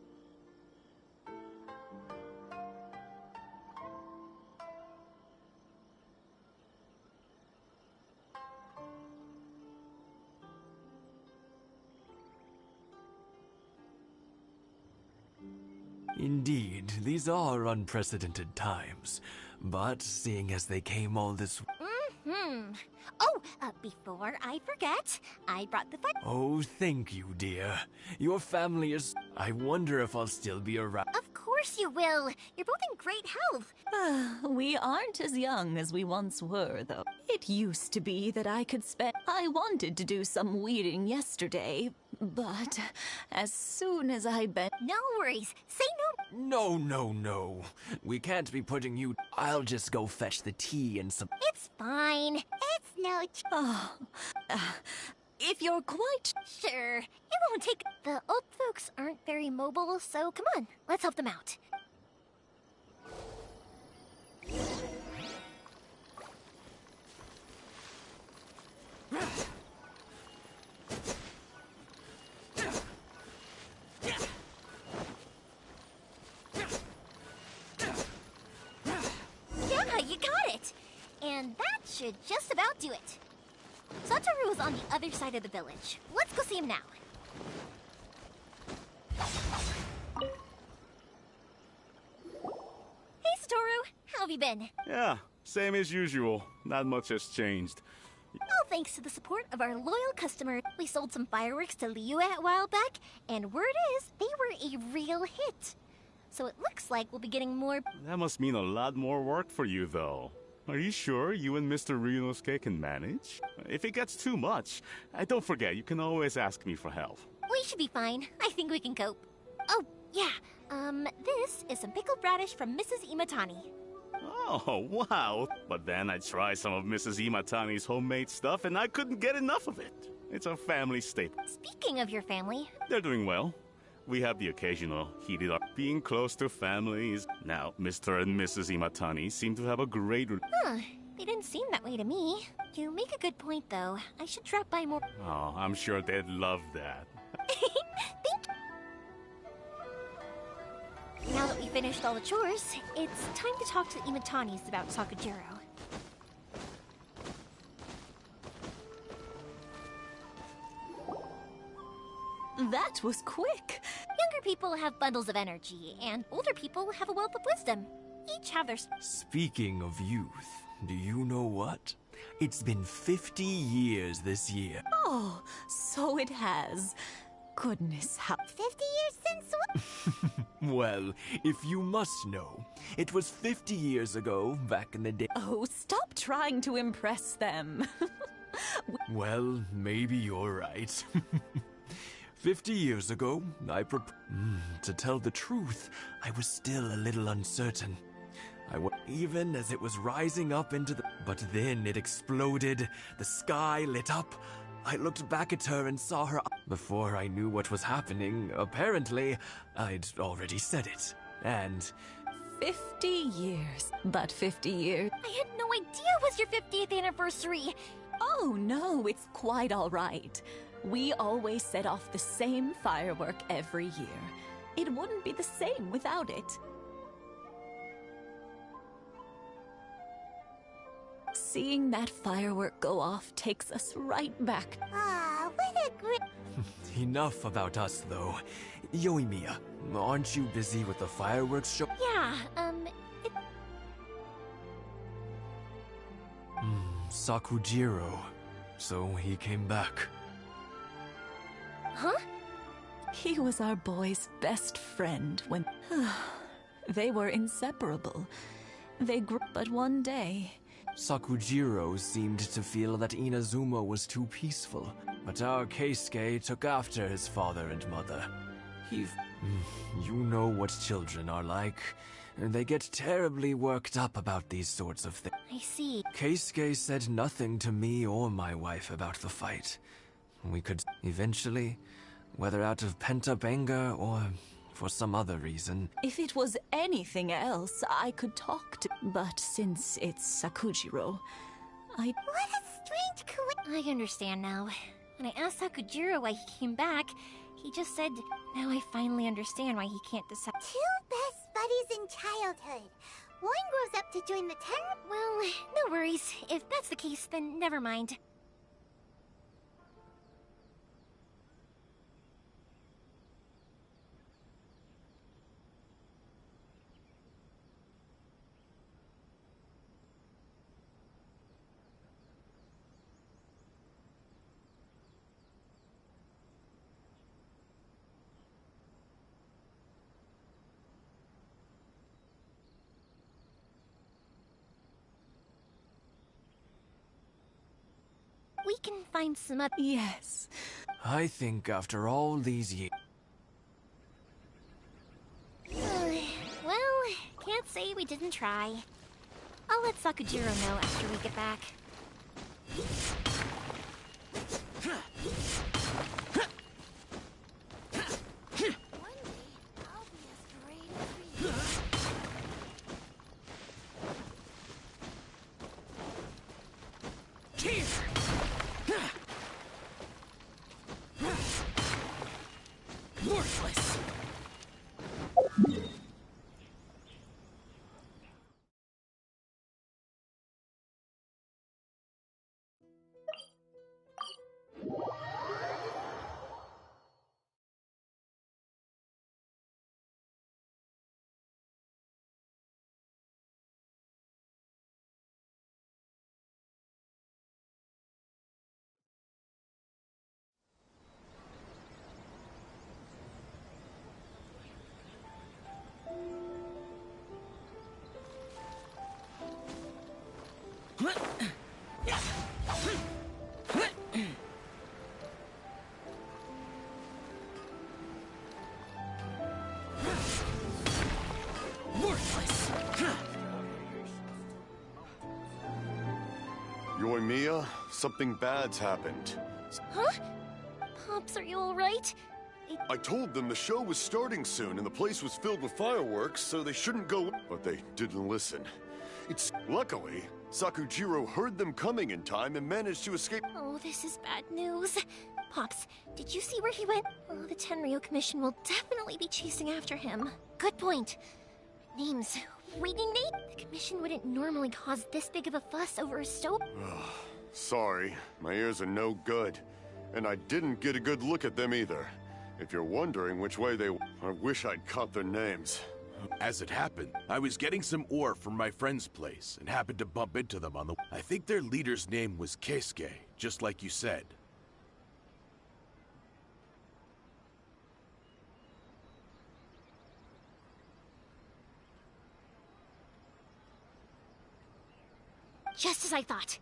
Indeed, these are unprecedented times. But seeing as they came all this... Oh, before I forget, I brought the fun. Oh, thank you, dear. Your family is... I wonder if I'll still be around. Of course you will. You're both in great health. We aren't as young as we once were, though. It used to be that I could spend... I wanted to do some weeding yesterday, but as soon as I bet... No worries. Say no. No. We can't be putting you... I'll just go fetch the tea and some... It's fine. It's no... If you're quite... Sure. It won't take... The old folks aren't very mobile, so come on. Let's help them out. Yeah, you got it! And that should just about do it. Satoru is on the other side of the village. Let's go see him now. Hey, Satoru. How have you been? Yeah, same as usual. Not much has changed. All thanks to the support of our loyal customer. We sold some fireworks to Liyue a while back, and word is, they were a real hit. So it looks like we'll be getting more... That must mean a lot more work for you, though. Are you sure you and Mr. Ryunosuke can manage? If it gets too much, don't forget, you can always ask me for help. We should be fine. I think we can cope. Oh, yeah. This is some pickled radish from Mrs. Imatani. Oh, wow. But then I tried some of Mrs. Imatani's homemade stuff, and I couldn't get enough of it. It's a family staple. Speaking of your family... They're doing well. We have the occasional heated up. Being close to families. Now, Mr. and Mrs. Imatani seem to have a great... Huh. They didn't seem that way to me. You make a good point, though. I should drop by more... Oh, I'm sure they'd love that. Thank you. Now that we finished all the chores, it's time to talk to the Imatanis about Sakujiro. That was quick. Younger people have bundles of energy, and older people have a wealth of wisdom. Each have their... Speaking of youth, do you know what? It's been 50 years this year. Oh, so it has. Goodness, how... 50 years since what? Well, if you must know, it was 50 years ago, back in the day. Oh, stop trying to impress them. Well, maybe you're right. 50 years ago, to tell the truth, I was still a little uncertain. Even as it was rising up into the... But then it exploded, the sky lit up. I looked back at her and saw her... Before I knew what was happening, apparently, I'd already said it. And... 50 years. But 50 years... I had no idea it was your 50th anniversary. Oh, no, it's quite all right. We always set off the same firework every year. It wouldn't be the same without it. Seeing that firework go off takes us right back. Ah, what a great... Enough about us, though. Yoimiya, aren't you busy with the fireworks show? Yeah, Sakujiro. So he came back. Huh? He was our boy's best friend when... They were inseparable. They grew... But one day... Sakujiro seemed to feel that Inazuma was too peaceful, but our Keisuke took after his father and mother. You know what children are like. They get terribly worked up about these sorts of things. I see. Keisuke said nothing to me or my wife about the fight. We could eventually, whether out of pent-up anger or for some other reason. If it was anything else, I could talk to... But since it's Sakujiro, What a strange coincidence. I understand now. When I asked Sakujiro why he came back, he just said, now I finally understand why he can't decide. Two best buddies in childhood. One grows up to join the Ten... Well, no worries. If that's the case, then never mind. We can find some other... Yes. I think after all these years... Well, can't say we didn't try. I'll let Sakujiro know after we get back. Worthless! Yoimiya, something bad's happened. Huh? Pops, are you alright? I told them the show was starting soon and the place was filled with fireworks, so they shouldn't go. But they didn't listen. Luckily, Sakujiro heard them coming in time and managed to escape. Oh, this is bad news. Pops, did you see where he went? Oh, the Tenryo Commission will definitely be chasing after him. Good point. Names. Reading name? The Commission wouldn't normally cause this big of a fuss over a stove. Sorry, my ears are no good. And I didn't get a good look at them either. If you're wondering which way they... I wish I'd caught their names. As it happened, I was getting some ore from my friend's place and happened to bump into them on the... I think their leader's name was Keisuke, just like you said. Just as I thought.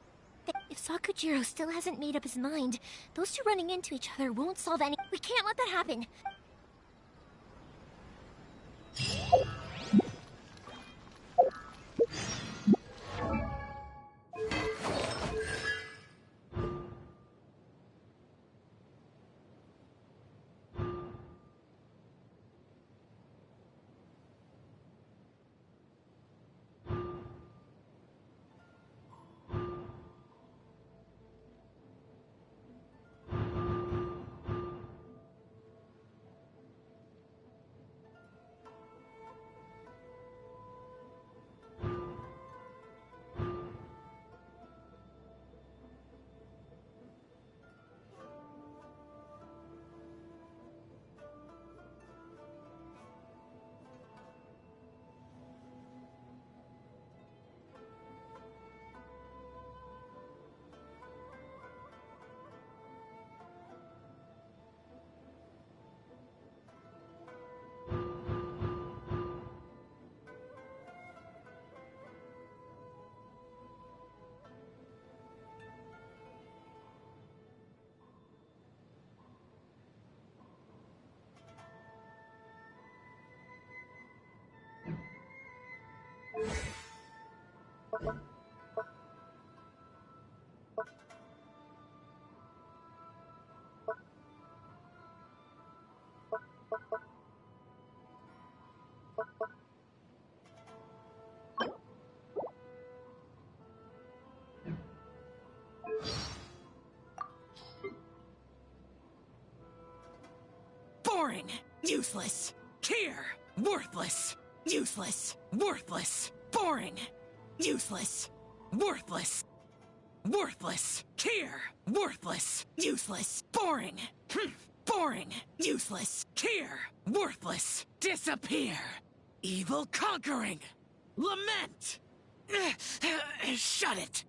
If Sakujiro still hasn't made up his mind, those two running into each other won't solve any... We can't let that happen! Boring! Useless! Here! Worthless! Useless! Worthless! Boring! Useless! Worthless! Worthless! Here! Worthless! Useless! Boring! Boring! Useless! Here! Worthless! Disappear! Evil conquering! Lament! Shut it!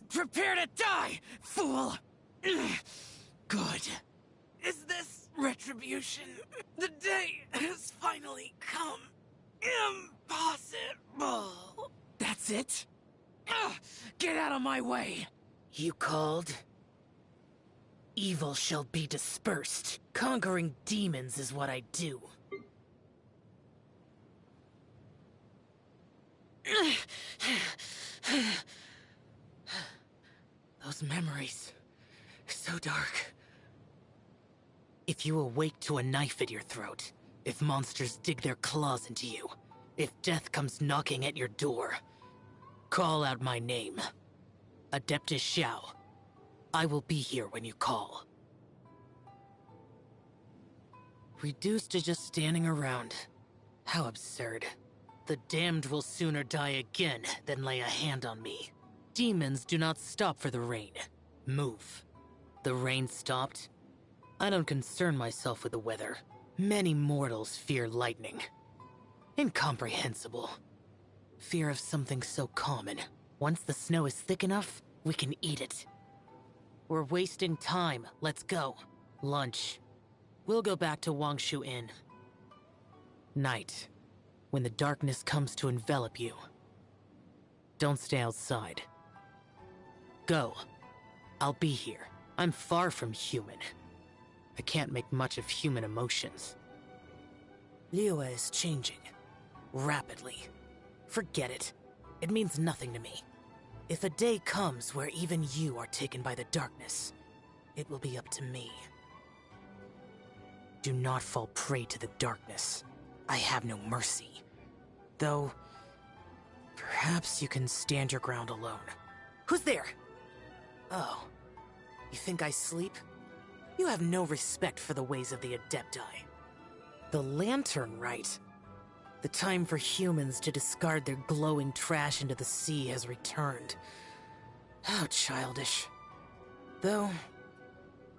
Prepare to die, fool! Good. Is this retribution? The day has finally come. Impossible! That's it? Get out of my way! You called? Evil shall be dispersed. Conquering demons is what I do. Those memories. So dark. If you awake to a knife at your throat, if monsters dig their claws into you, if death comes knocking at your door, call out my name. Adeptus Xiao. I will be here when you call. Reduced to just standing around. How absurd. The damned will sooner die again than lay a hand on me. Demons do not stop for the rain. Move. The rain stopped? I don't concern myself with the weather. Many mortals fear lightning. Incomprehensible. Fear of something so common. Once the snow is thick enough, we can eat it. We're wasting time. Let's go. Lunch. We'll go back to Wangshu Inn. Night. When the darkness comes to envelop you. Don't stay outside. Go. I'll be here. I'm far from human. I can't make much of human emotions. Liyue is changing. Rapidly. Forget it. It means nothing to me. If a day comes where even you are taken by the darkness, it will be up to me. Do not fall prey to the darkness. I have no mercy. Though, perhaps you can stand your ground alone. Who's there? Oh, you think I sleep? You have no respect for the ways of the Adepti. The lantern, right? The time for humans to discard their glowing trash into the sea has returned. How childish. Though,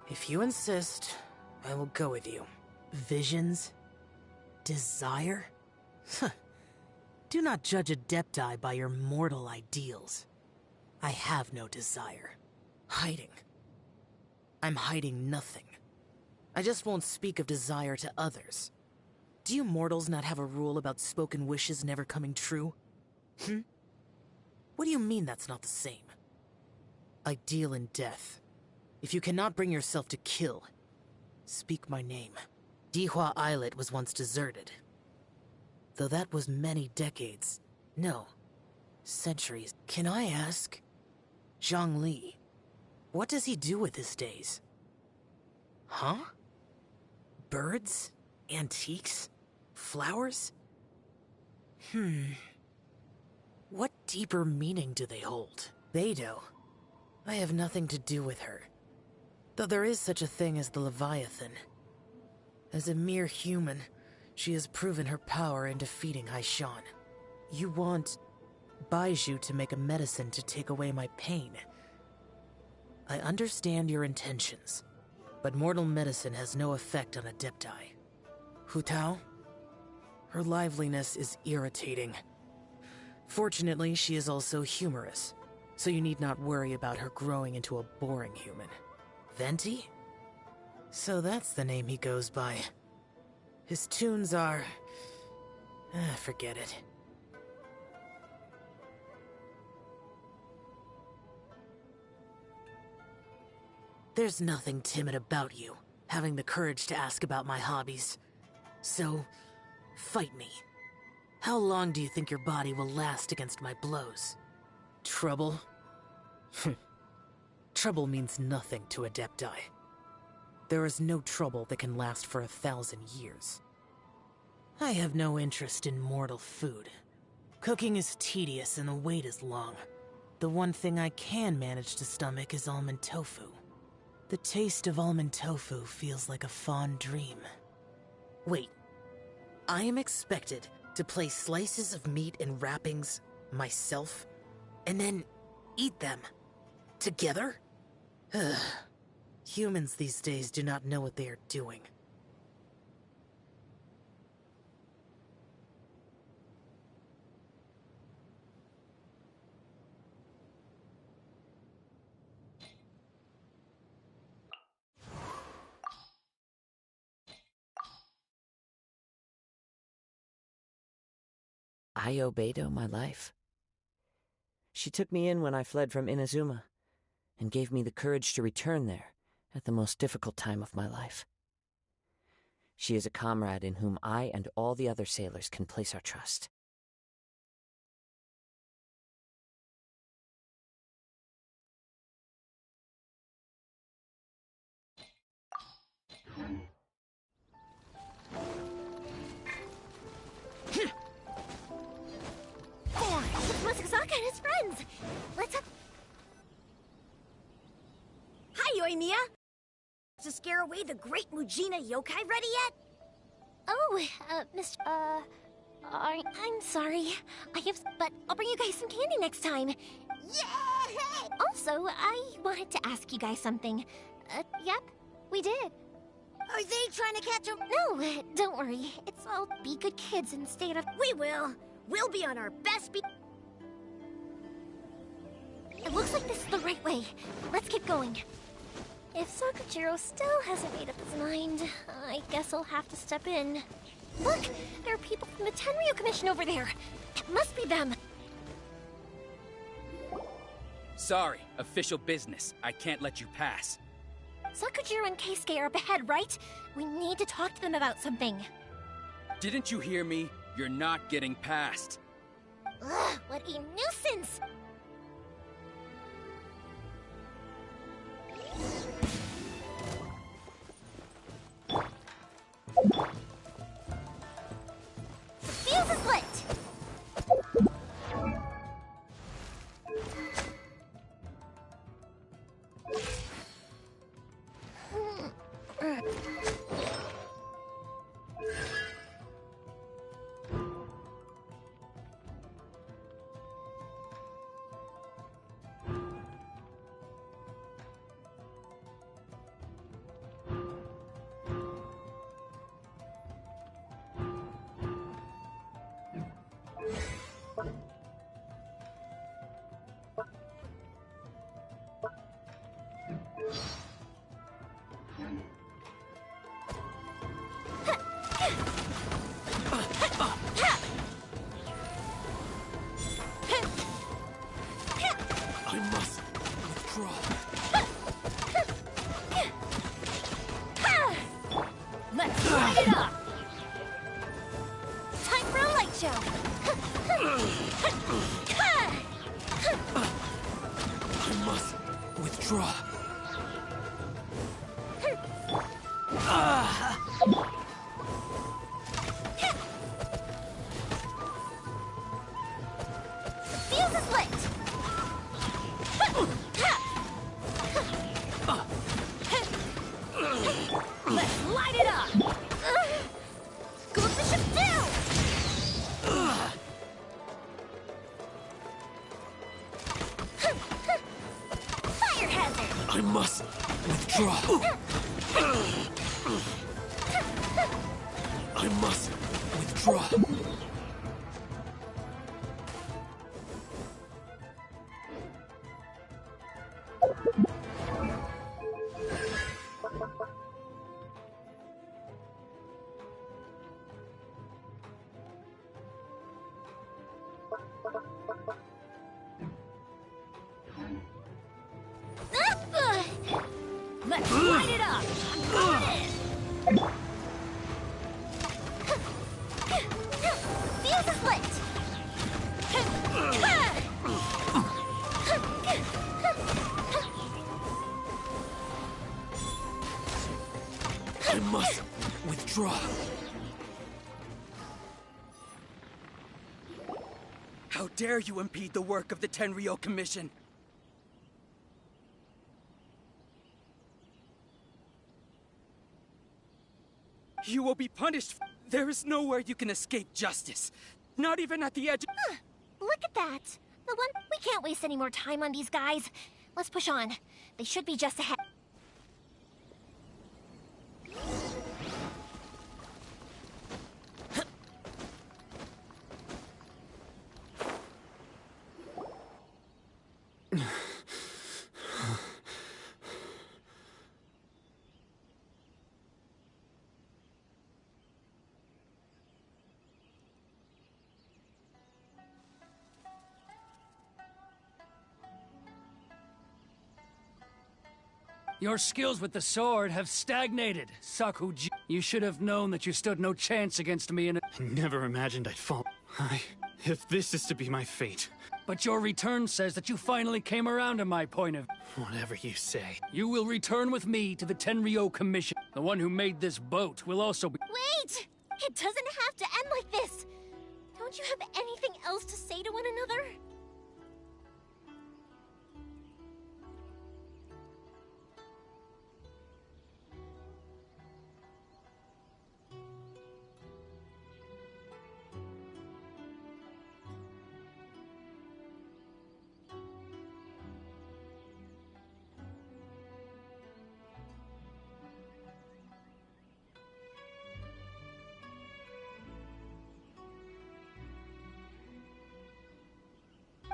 if you insist, I will go with you. Visions? Desire? Do not judge Adepti by your mortal ideals. I have no desire. Hiding. I'm hiding nothing. I just won't speak of desire to others. Do you mortals not have a rule about spoken wishes never coming true? What do you mean that's not the same? Ideal in death. If you cannot bring yourself to kill, speak my name. Dihua Islet was once deserted. Though that was many decades. No, centuries. Can I ask? Zhongli, what does he do with his days? Huh? Birds? Antiques? Flowers? What deeper meaning do they hold? Beidou. I have nothing to do with her. Though there is such a thing as the Leviathan. As a mere human, she has proven her power in defeating Haishan. You want Baizhu to make a medicine to take away my pain. I understand your intentions, but mortal medicine has no effect on Adepti. Hu Tao? Her liveliness is irritating. Fortunately, she is also humorous, so you need not worry about her growing into a boring human. Venti? So that's the name he goes by. His tunes are... forget it. There's nothing timid about you, having the courage to ask about my hobbies. So, fight me. How long do you think your body will last against my blows? Trouble? Trouble means nothing to Adepti. There is no trouble that can last for 1,000 years. I have no interest in mortal food. Cooking is tedious and the wait is long. The one thing I can manage to stomach is almond tofu. The taste of almond tofu feels like a fond dream. Wait, I am expected to place slices of meat in wrappings myself, and then eat them together? Humans these days do not know what they are doing. I owe Beidou my life. She took me in when I fled from Inazuma, and gave me the courage to return there at the most difficult time of my life. She is a comrade in whom I and all the other sailors can place our trust. It's Masakazaka and his friends! Let's have... Hi, Yoimiya! To scare away the great Mujina yokai ready yet? Oh, I'm sorry. But I'll bring you guys some candy next time. Yeah! Also, I wanted to ask you guys something. Yep, we did. Are they trying to catch him? No, don't worry. It's all be good kids instead of... We will. We'll be on our best It looks like this is the right way. Let's keep going. If Sakujiro still hasn't made up his mind, I guess I'll have to step in. Look! There are people from the Tenryu Commission over there! It must be them! Sorry, official business. I can't let you pass. Sakujiro and Keisuke are up ahead, right? We need to talk to them about something. Didn't you hear me? You're not getting past. Ugh, what a nuisance! The fuse is lit! Let's light it up! Time for a light show! I must withdraw. The fuse is lit! Let's light it up! Goes the ship down! Fire hazard! I must withdraw. I must withdraw. Let's light it up! I'm going in! Fuse is lit! I must withdraw. How dare you impede the work of the Tenryou Commission? You will be punished. There is nowhere you can escape justice. Not even at the edge. Huh. Look at that. We can't waste any more time on these guys. Let's push on. They should be just ahead. Your skills with the sword have stagnated, Sakuji. You should have known that you stood no chance against me in a— I never imagined I'd fall. If this is to be my fate. But your return says that you finally came around to my point of— Whatever you say. You will return with me to the Tenryou Commission. The one who made this boat will also be— Wait! It doesn't have to end like this! Don't you have anything else to say to one another?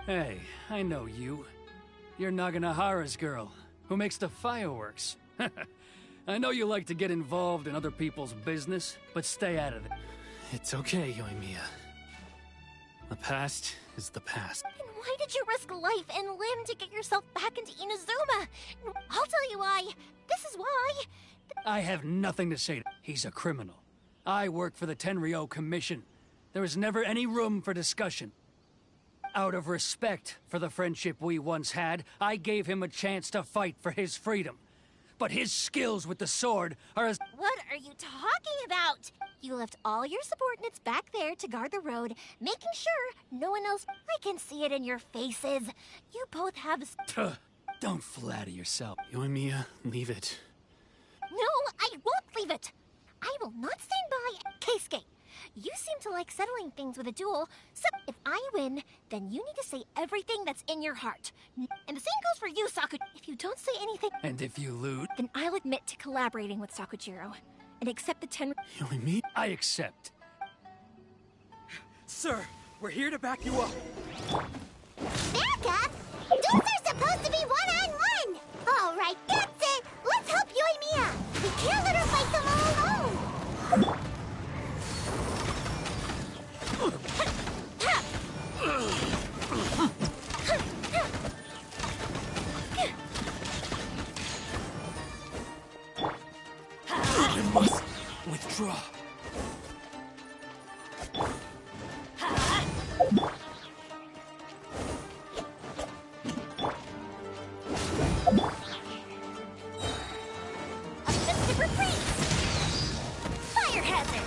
Hey, I know you. You're Naganahara's girl, who makes the fireworks. I know you like to get involved in other people's business, but stay out of it. It's okay, Yoimiya. The past is the past. And why did you risk life and limb to get yourself back into Inazuma? I'll tell you why. This is why. I have nothing to say. He's a criminal. I work for the Tenryou Commission. There is never any room for discussion. Out of respect for the friendship we once had, I gave him a chance to fight for his freedom. But his skills with the sword are as— What are you talking about? You left all your subordinates back there to guard the road, making sure no one else— I can see it in your faces. You both have— Don't flatter yourself. Yoimiya, leave it. No, I won't leave it. I will not stand by. Keisuke, you seem to like settling things with a duel, so if I win, then you need to say everything that's in your heart. And the same goes for you, Sakuji. If you don't say anything— And if you lose— Then I'll admit to collaborating with Sakujiro, and accept the Yoimiya? I accept. Sir, we're here to back you up. Back up? Duels are supposed to be one-on-one! All right, that's it! Let's help Yoimiya! We can't let her fight them all alone! I must withdraw. Offensive retreat! Fire hazard!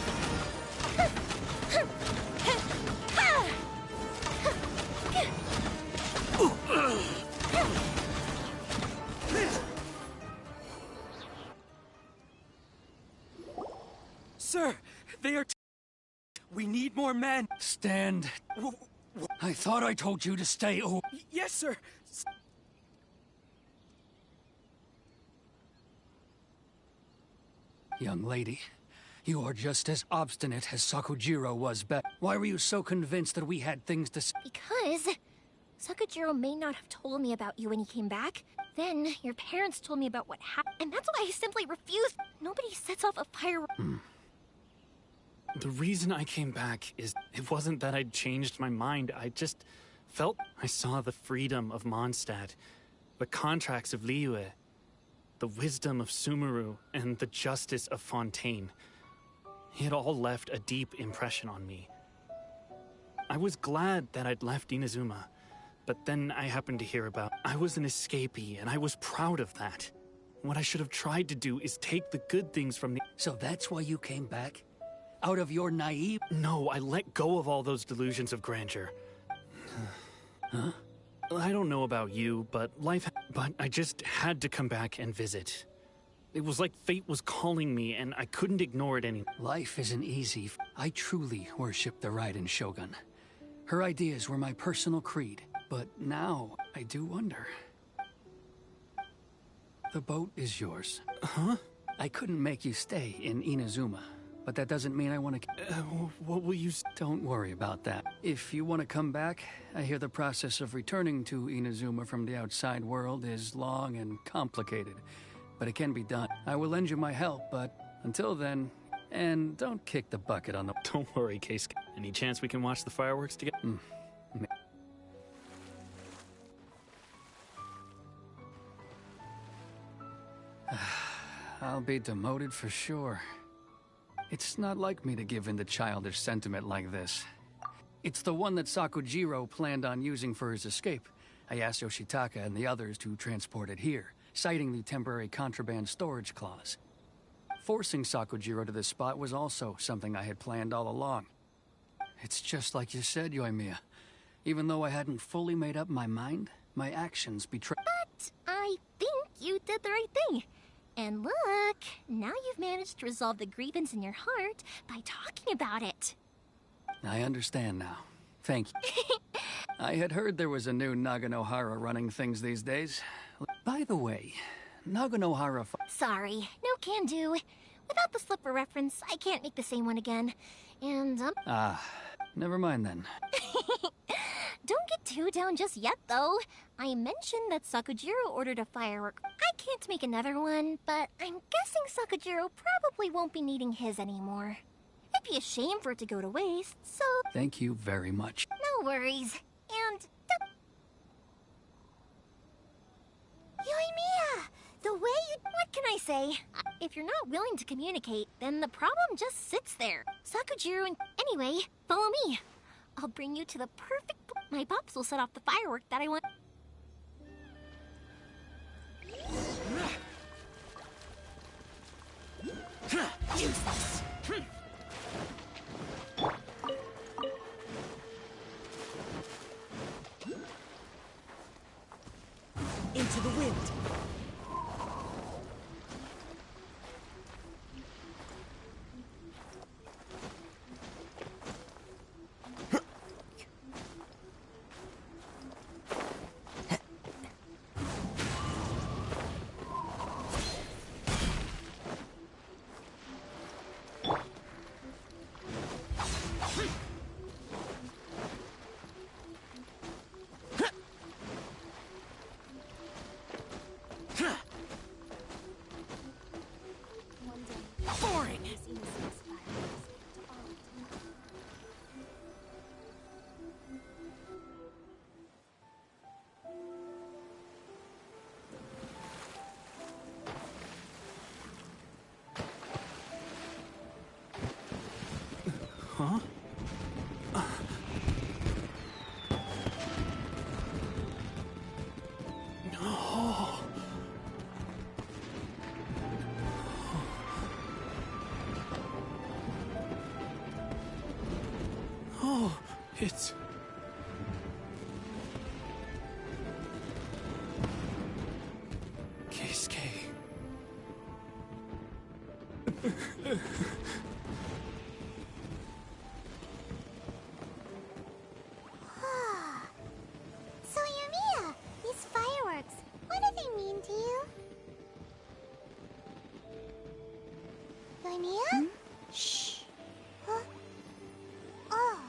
Sir, they are— We need more men. Stand. I thought I told you to stay. Oh. Yes, sir. Young lady, you are just as obstinate as Sakujiro was back. Why were you so convinced that we had things to say? Because Sakujiro may not have told me about you when he came back. Then your parents told me about what happened, and that's why I simply refused. Nobody sets off a firework. The reason I came back is it wasn't that I'd changed my mind. I just felt I saw the freedom of Mondstadt, the contracts of Liyue, the wisdom of Sumeru, and the justice of Fontaine. It all left a deep impression on me. I was glad that I'd left Inazuma, but then I happened to hear about— I was an escapee, and I was proud of that. What I should have tried to do is take the good things from the— So that's why you came back? Out of your naive— No, I let go of all those delusions of grandeur. Huh? I don't know about you, but but I just had to come back and visit. It was like fate was calling me, and I couldn't ignore it anymore. Life isn't easy. I truly worship the Raiden Shogun. Her ideas were my personal creed, but now I do wonder. The boat is yours. Huh? I couldn't make you stay in Inazuma, but that doesn't mean I want to... what will you... Don't worry about that. If you want to come back, I hear the process of returning to Inazuma from the outside world is long and complicated, but it can be done. I will lend you my help, but until then... And don't kick the bucket on the... Don't worry, Keisuke. Any chance we can watch the fireworks together? I'll be demoted for sure. It's not like me to give in to childish sentiment like this. It's the one that Sakujiro planned on using for his escape. I asked Yoshitaka and the others to transport it here, citing the temporary contraband storage clause. Forcing Sakujiro to this spot was also something I had planned all along. It's just like you said, Yoimiya. Even though I hadn't fully made up my mind, my actions betray— But I think you did the right thing. And look, now you've managed to resolve the grievance in your heart by talking about it. I understand now. Thank you. I had heard there was a new Naganohara running things these days. By the way, Naganohara— Sorry, no can do. Without the slipper reference, I can't make the same one again. And, never mind then. Don't get too down just yet, though. I mentioned that Sakujiro ordered a firework. I can't make another one, but I'm guessing Sakujiro probably won't be needing his anymore. It'd be a shame for it to go to waste, so... Thank you very much. No worries. And... Yoimiya! The way you... What can I say? If you're not willing to communicate, then the problem just sits there. Sakujiro and... Anyway, follow me. I'll bring you to the perfect... My pops will set off the firework that I want... Use this! Into the wind! Huh? No. Oh, it's... Keisuke. So, Yoimiya, these fireworks, what do they mean to you? Yoimiya? Shh. Huh? Oh.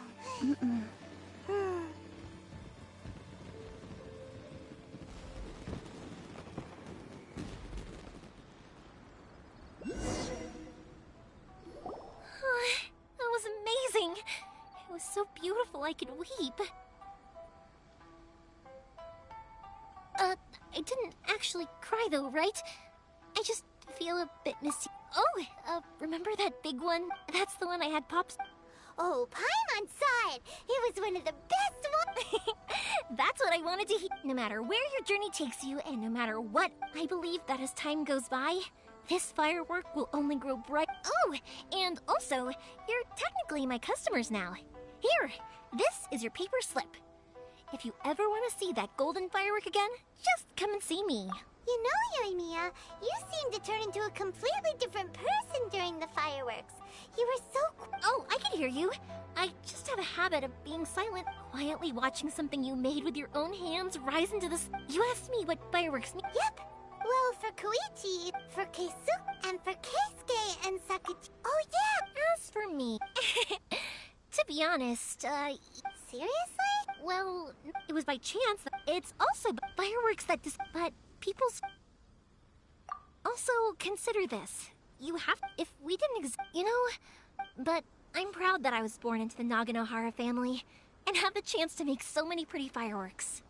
That was amazing. It was so beautiful I could weep. I didn't actually cry though, right? I just feel a bit misty. Oh, remember that big one? That's the one I had Pops. Oh, Paimon saw it. It was one of the best ones. That's what I wanted to hear. No matter where your journey takes you, and no matter what, I believe that as time goes by, this firework will only grow bright. Oh, and also, you're technically my customers now. Here, this is your paper slip. If you ever want to see that golden firework again, just come and see me. You know, Yoimiya, you seemed to turn into a completely different person during the fireworks. You were so... Oh, I can hear you. I just have a habit of being silent, quietly watching something you made with your own hands rise into the... You asked me what fireworks mean. Yep. Well, for Koichi, for Keisuke, and for Keisuke and Sakuchi. Oh, yeah! As for me... to be honest, Seriously? Well, it was by chance. It's also fireworks that but people's... Also, consider this. You have... If we didn't you know... But I'm proud that I was born into the Naganohara family and have the chance to make so many pretty fireworks.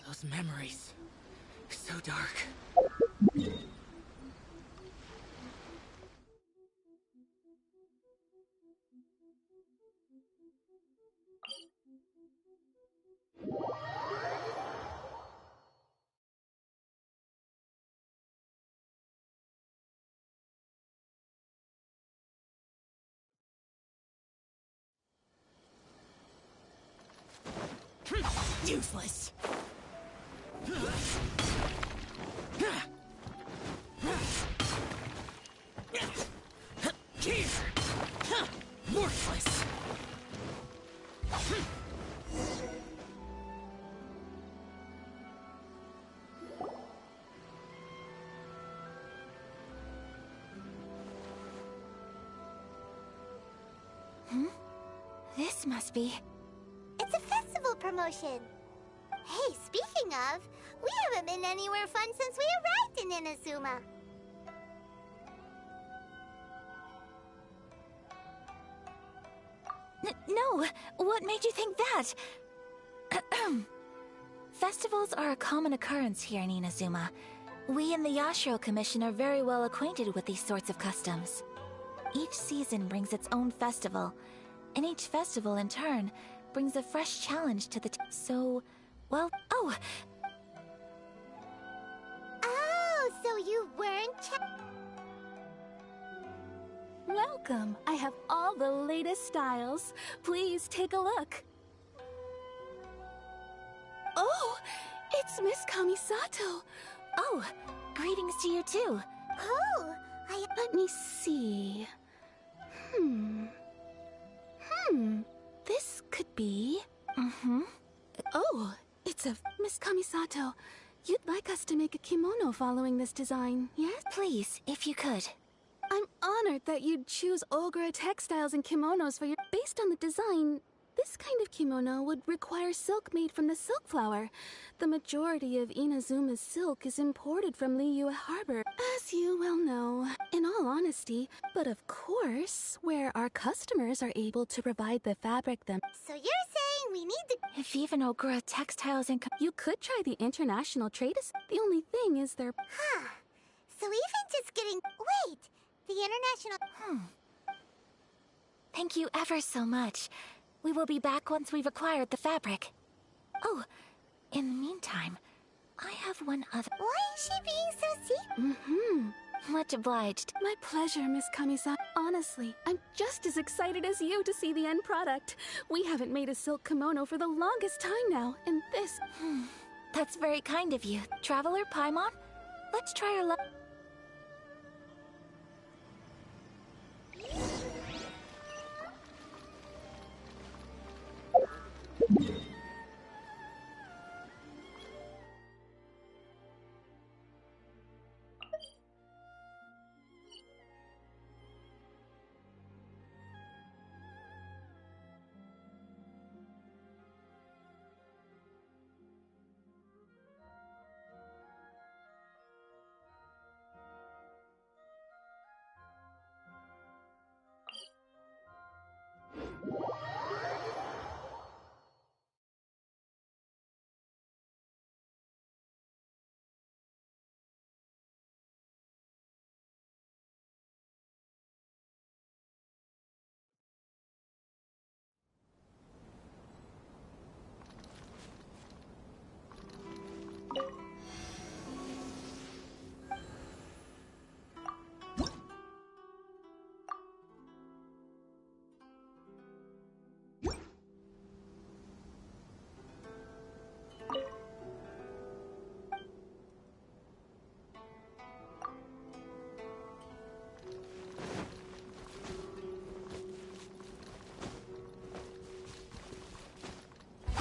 Those memories. So dark. Useless. Worthless. This must be... It's a festival promotion. Hey, speaking of, we haven't been anywhere fun since we arrived in Inazuma. No, what made you think that? Festivals are a common occurrence here in Inazuma. We in the Yashiro Commission are very well acquainted with these sorts of customs. Each season brings its own festival, and each festival in turn brings a fresh challenge to the so, well, Oh, so you weren't Welcome. I have all the latest styles. Please take a look. Oh, it's Miss Kamisato. Oh, greetings to you too. Oh, Let me see. This could be... Oh, it's a... Miss Kamisato, you'd like us to make a kimono following this design, yes? Please, if you could. I'm honored that you'd choose Ogura textiles and kimonos for your... Based on the design, this kind of kimono would require silk made from the silk flower. The majority of Inazuma's silk is imported from Liyue Harbor, as you well know. In all honesty, but of course, where our customers are able to provide the fabric them. So you're saying we need to... If even Ogura textiles and... You could try the international trade. The only thing is they're... So even just getting... Wait! The international... Thank you ever so much. We will be back once we've acquired the fabric. Oh, in the meantime, I have one other... Why is she being so secret? Much obliged. My pleasure, Miss Kamisa. Honestly, I'm just as excited as you to see the end product. We haven't made a silk kimono for the longest time now, and this... That's very kind of you. Traveler Paimon, let's try our luck.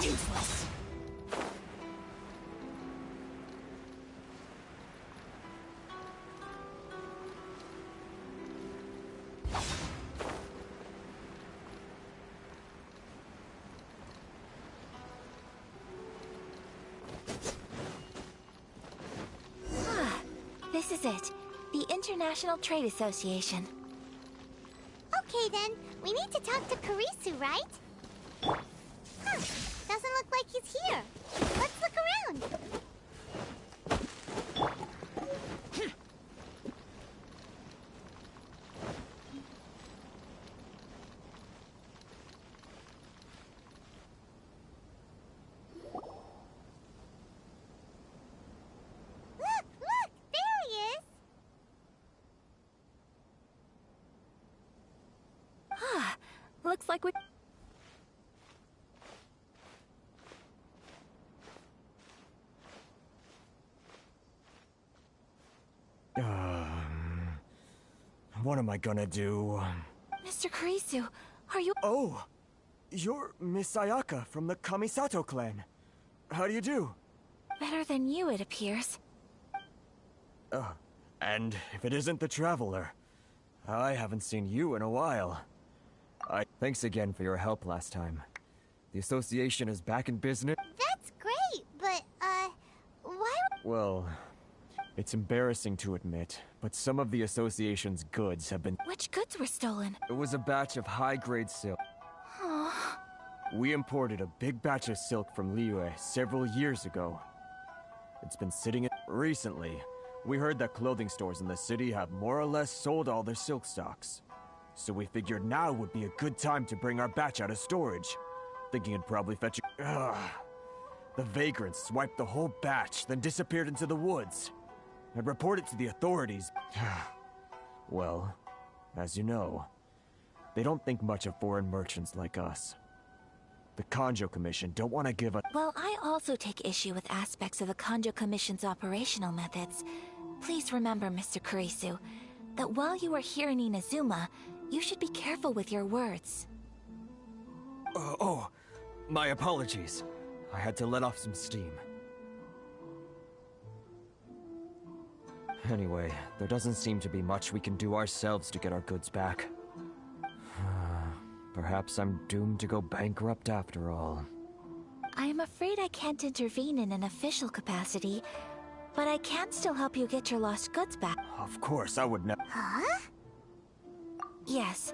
Useless. This is it. The International Trade Association. Okay then, we need to talk to Kurisu, right? Huh, doesn't look like he's here. Let's look around. Look, there he is. Looks like we... What am I gonna do? Mr. Kurisu, are you... Oh! You're Miss Ayaka from the Kamisato clan. How do you do? Better than you, it appears. And if it isn't the Traveler, I haven't seen you in a while. Thanks again for your help last time. The association is back in business. That's great, but, why... Well, it's embarrassing to admit, but some of the association's goods have been... Which goods were stolen? It was a batch of high-grade silk. We imported a big batch of silk from Liyue several years ago. It's been sitting in... Recently, we heard that clothing stores in the city have more or less sold all their silk stocks. So we figured now would be a good time to bring our batch out of storage, thinking it'd probably fetch... The vagrants swiped the whole batch, then disappeared into the woods. I'd reported to the authorities. Well, as you know, they don't think much of foreign merchants like us. The Kanjo Commission don't want to give a... Well, I also take issue with aspects of the Kanjo Commission's operational methods. Please remember, Mr. Kurisu, that while you are here in Inazuma, you should be careful with your words. My apologies. I had to let off some steam. Anyway, there doesn't seem to be much we can do ourselves to get our goods back. Perhaps I'm doomed to go bankrupt after all. I am afraid I can't intervene in an official capacity, but I can still help you get your lost goods back. Of course, I would never... Huh? Yes,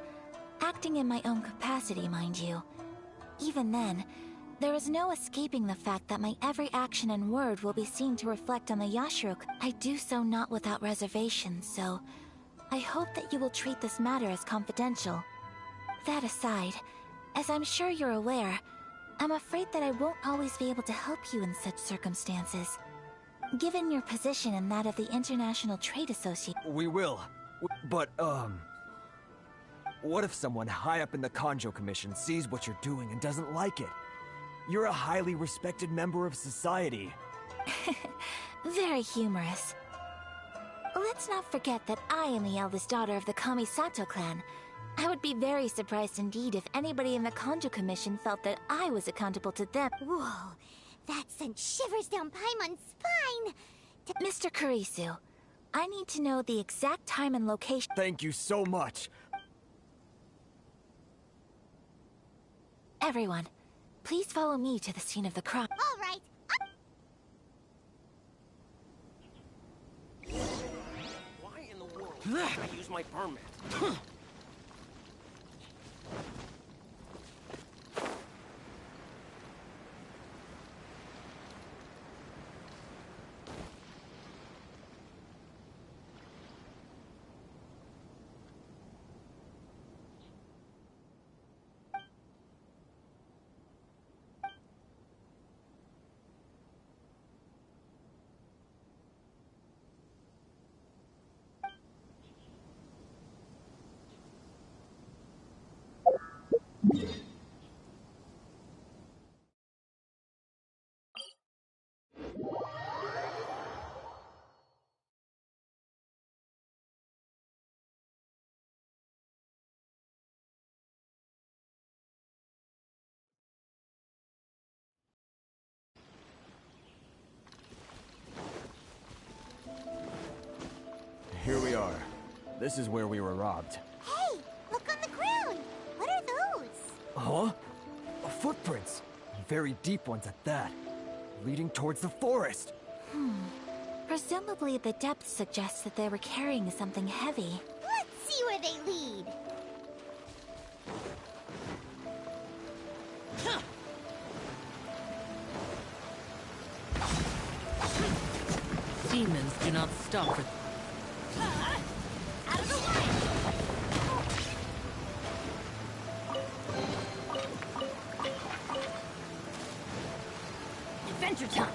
acting in my own capacity, mind you. Even then, there is no escaping the fact that my every action and word will be seen to reflect on the Yashiro. I do so not without reservation, so I hope that you will treat this matter as confidential. That aside, as I'm sure you're aware, I'm afraid that I won't always be able to help you in such circumstances. Given your position and that of the International Trade Association... We will. But, what if someone high up in the Kanjo Commission sees what you're doing and doesn't like it? You're a highly respected member of society. Very humorous. Let's not forget that I am the eldest daughter of the Kamisato clan. I would be very surprised indeed if anybody in the Kanjo Commission felt that I was accountable to them. Whoa, that sent shivers down Paimon's spine! Mr. Kurisu, I need to know the exact time and location. Thank you so much. Everyone, please follow me to the scene of the crime. All right. Why in the world did I use my permit? Here we are. This is where we were robbed. Hey, look on the ground! What are those? Huh? Footprints. Very deep ones at that. Leading towards the forest. Presumably the depth suggests that they were carrying something heavy. Let's see where they lead. Demons do not stop for... Out of the way! Adventure time!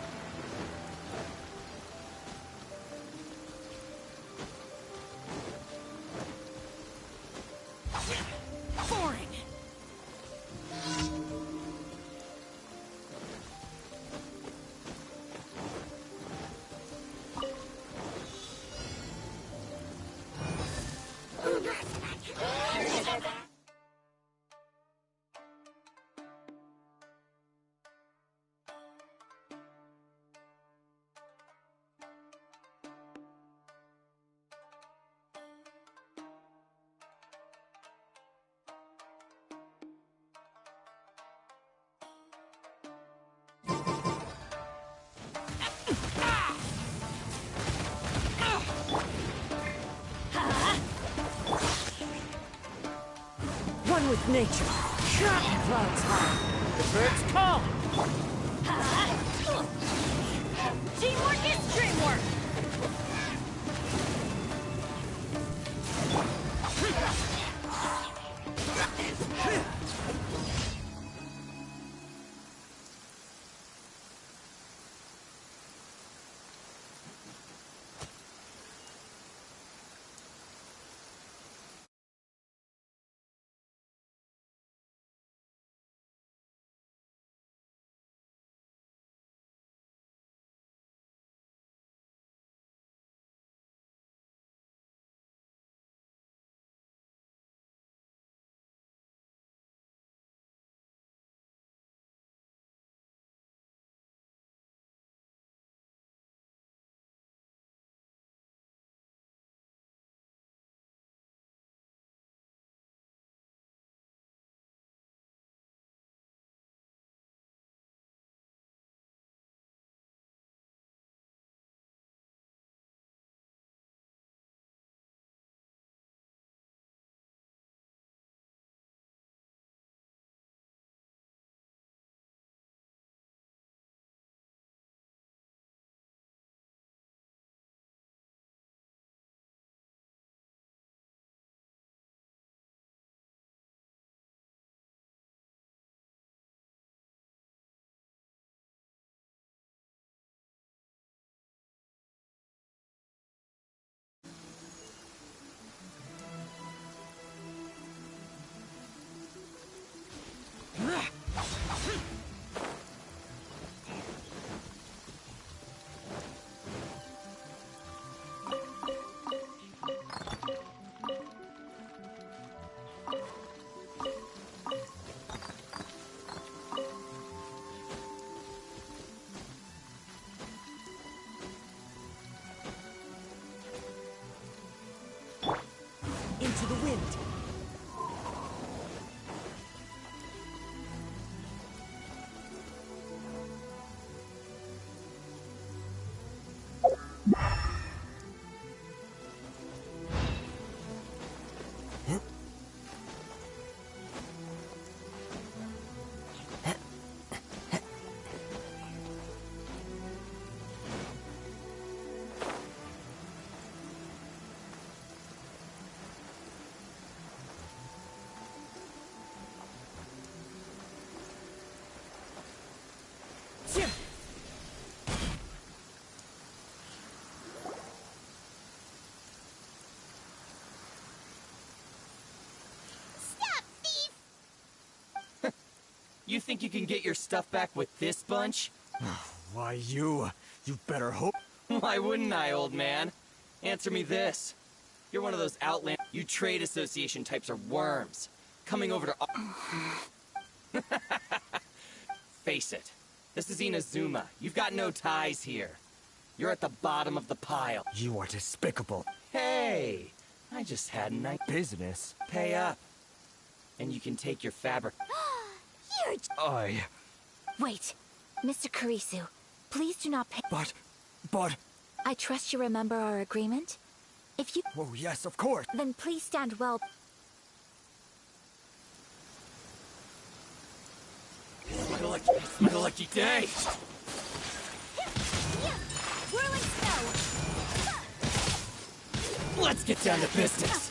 Boring! One with nature. Clouds high. The birds call. Teamwork is dreamwork! the wind. You think you can get your stuff back with this bunch? Why, you better hope. Why wouldn't I, old man? Answer me this. You're one of those outland... You trade association types are worms. Coming over to... Face it. This is Inazuma. You've got no ties here. You're at the bottom of the pile. You are despicable. Hey! I just had a nice... Business? Pay up. And you can take your fabric... Wait, Mr. Kurisu, please do not pay. But... I trust you remember our agreement? If you... Oh, yes, of course. Then please stand well. It's my lucky day! Whirling snow! Let's get down to business!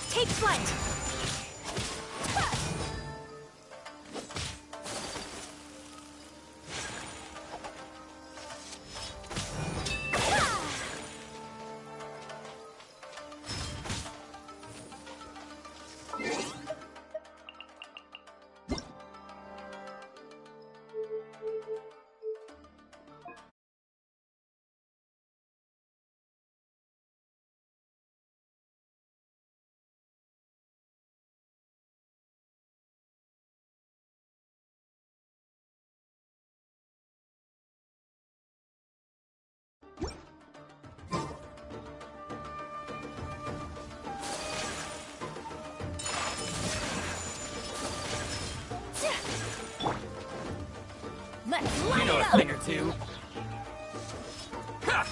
Take flight! Let's light it up! A thing or two. Ha!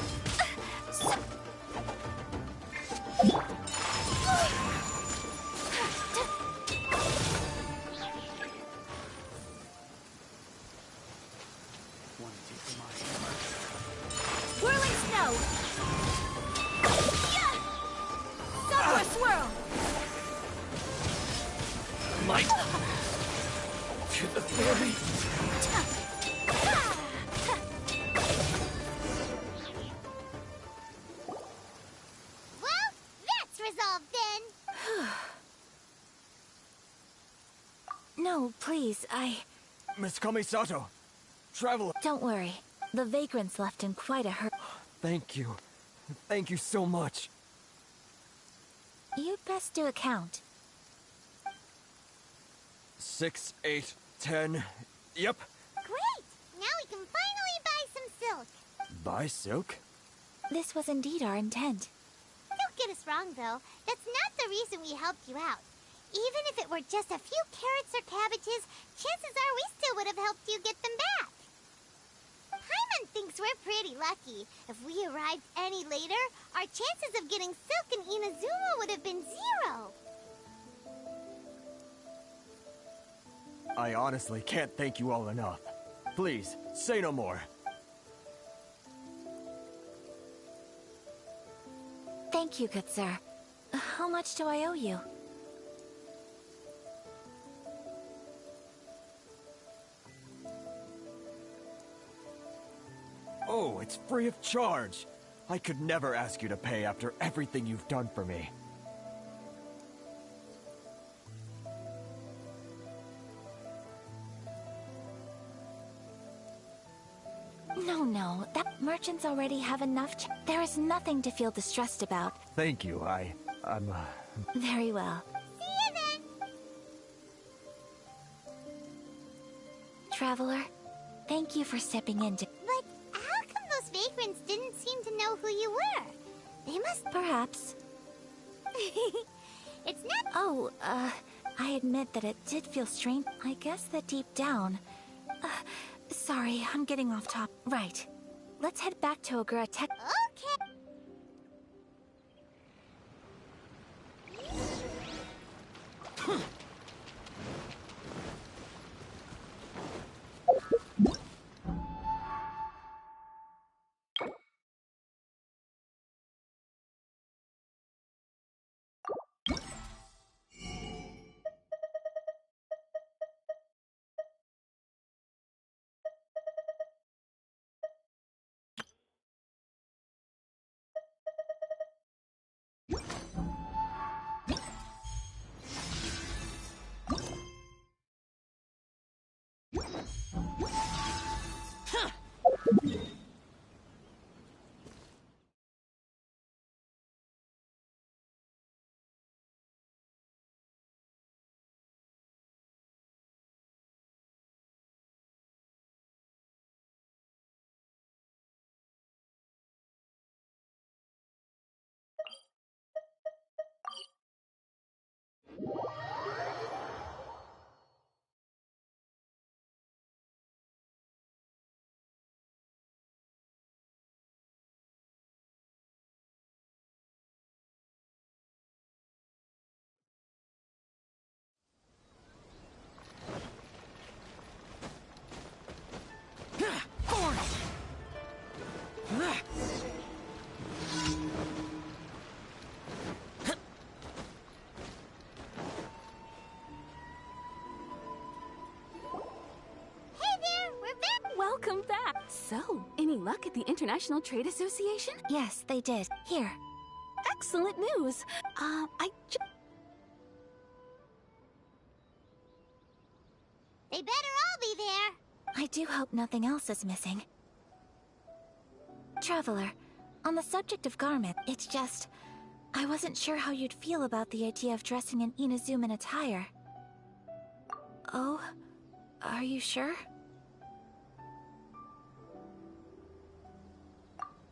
Whirling snow! Sakura swirl! Light! To the theory! No, please, Miss Kamisato, traveler. Don't worry. The vagrants left in quite a hurry. Thank you. Thank you so much. You'd best do a count. 6, 8, 10. Yep. Great! Now we can finally buy some silk. Buy silk? This was indeed our intent. Don't get us wrong, though. That's not the reason we helped you out. Even if it were just a few carrots or cabbages, chances are we still would have helped you get them back. Paimon thinks we're pretty lucky. If we arrived any later, our chances of getting silk in Inazuma would have been 0. I honestly can't thank you all enough. Please, say no more. Thank you, good sir. How much do I owe you? Oh, it's free of charge. I could never ask you to pay after everything you've done for me. No, that merchants already have enough. There is nothing to feel distressed about. Thank you. I'm Very well. See you then. Traveler. Thank you for stepping in to... But how come those vagrants didn't seem to know who you were? They must... Perhaps. It's not... Oh, I admit that it did feel strange. I guess that deep down... sorry, I'm getting off top. Right. Let's head back to Ogura Tech... Okay. Welcome back. So, any luck at the International Trade Association? Yes, they did. Here. Excellent news. They better all be there. I do hope nothing else is missing. Traveler, on the subject of garment, it's just... I wasn't sure how you'd feel about the idea of dressing in Inazuman attire. Oh? Are you sure?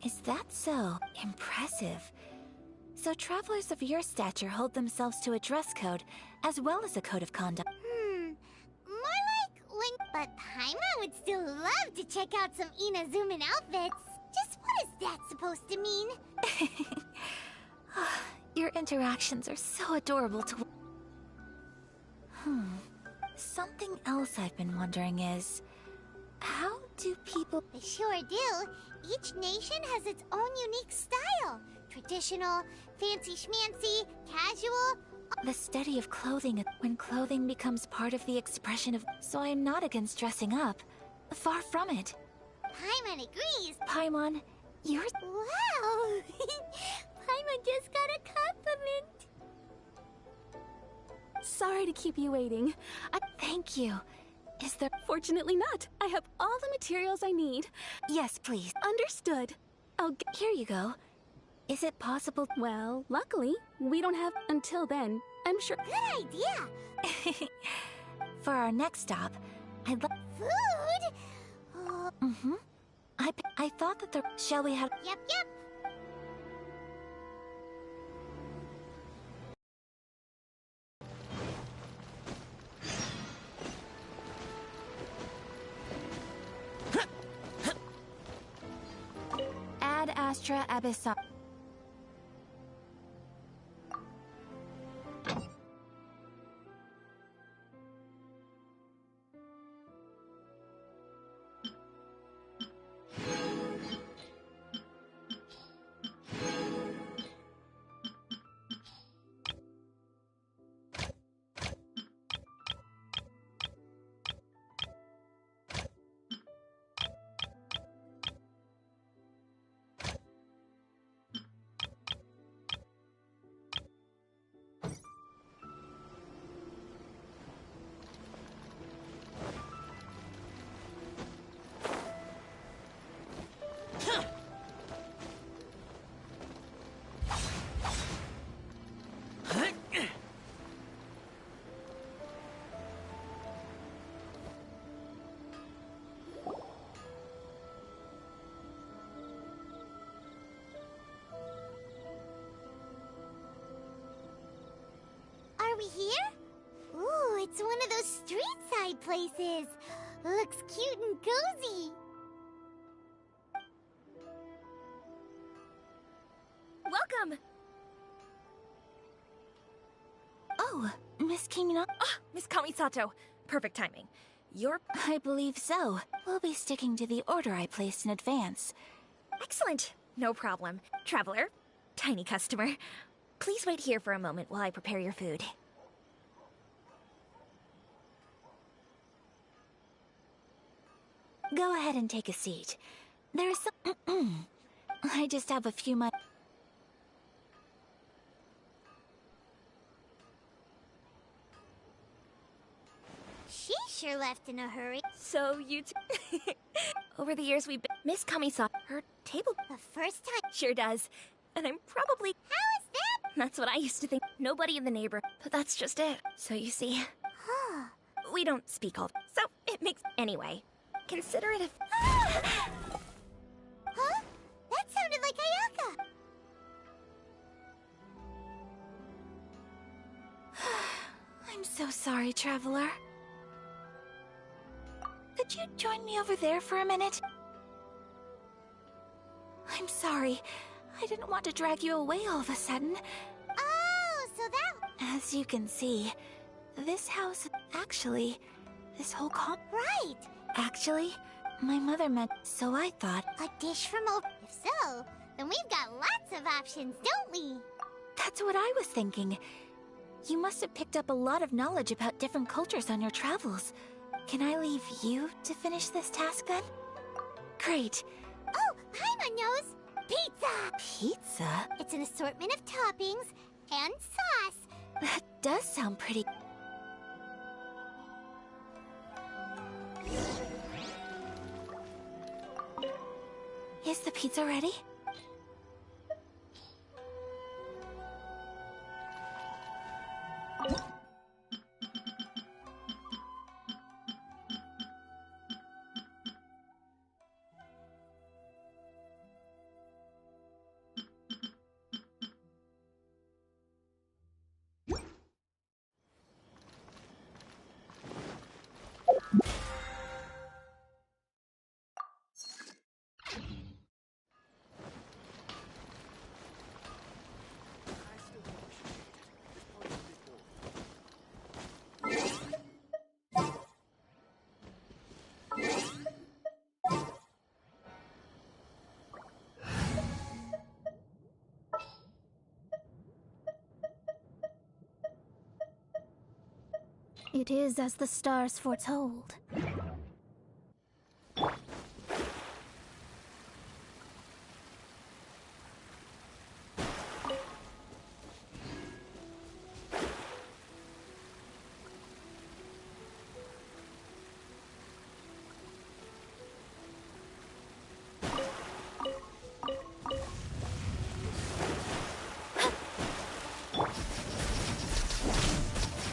Is that so? Impressive. So travelers of your stature hold themselves to a dress code, as well as a code of conduct. More like when... But Paimon would still love to check out some Inazuman outfits. Just what is that supposed to mean? Your interactions are so adorable to... Something else I've been wondering is... How do people... They sure do. Each nation has its own unique style. Traditional, fancy schmancy, casual... The study of clothing, when clothing becomes part of the expression of... So I'm not against dressing up. Far from it. Paimon agrees. Paimon, you're... Wow! Paimon just got a compliment. Sorry to keep you waiting. Thank you. Is there... Fortunately not. I have all the materials I need. Yes, please. Understood. Here you go. Is it possible... Well, luckily, we don't have... Until then, I'm sure... Good idea! For our next stop, I'd like... Food? I thought that the... Shall we have... Yep. Ad Astra Abyssal. Fortnite place is. Looks cute and cozy. Welcome! Oh, Miss Kimino. Ah, Miss Kamisato. Perfect timing. I believe so. We'll be sticking to the order I placed in advance. Excellent. No problem. Traveler, tiny customer, please wait here for a moment while I prepare your food. Go ahead and take a seat. There's some... I just have a few months. She sure left in a hurry. So you over the years we've been... Miss Kamisato, her table... The first time... Sure does. And I'm probably... How is that? That's what I used to think. Nobody in the neighborhood. But that's just it. So you see... we don't speak all... So it makes... Anyway, consider it a... Huh? That sounded like Ayaka. I'm so sorry, Traveler. Could you join me over there for a minute? I'm sorry. I didn't want to drag you away all of a sudden. Oh, so that... As you can see, this house... Actually, this whole Right! Actually, my mother meant... So I thought... A dish from over... If so, then we've got lots of options, don't we? That's what I was thinking. You must have picked up a lot of knowledge about different cultures on your travels. Can I leave you to finish this task then? Great. Oh, Paimon knows! Pizza! Pizza? It's an assortment of toppings and sauce. That does sound pretty... Is the pizza ready? It is as the stars foretold.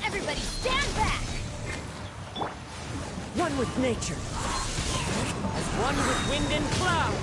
Everybody stand back! One with nature, as one with wind and cloud.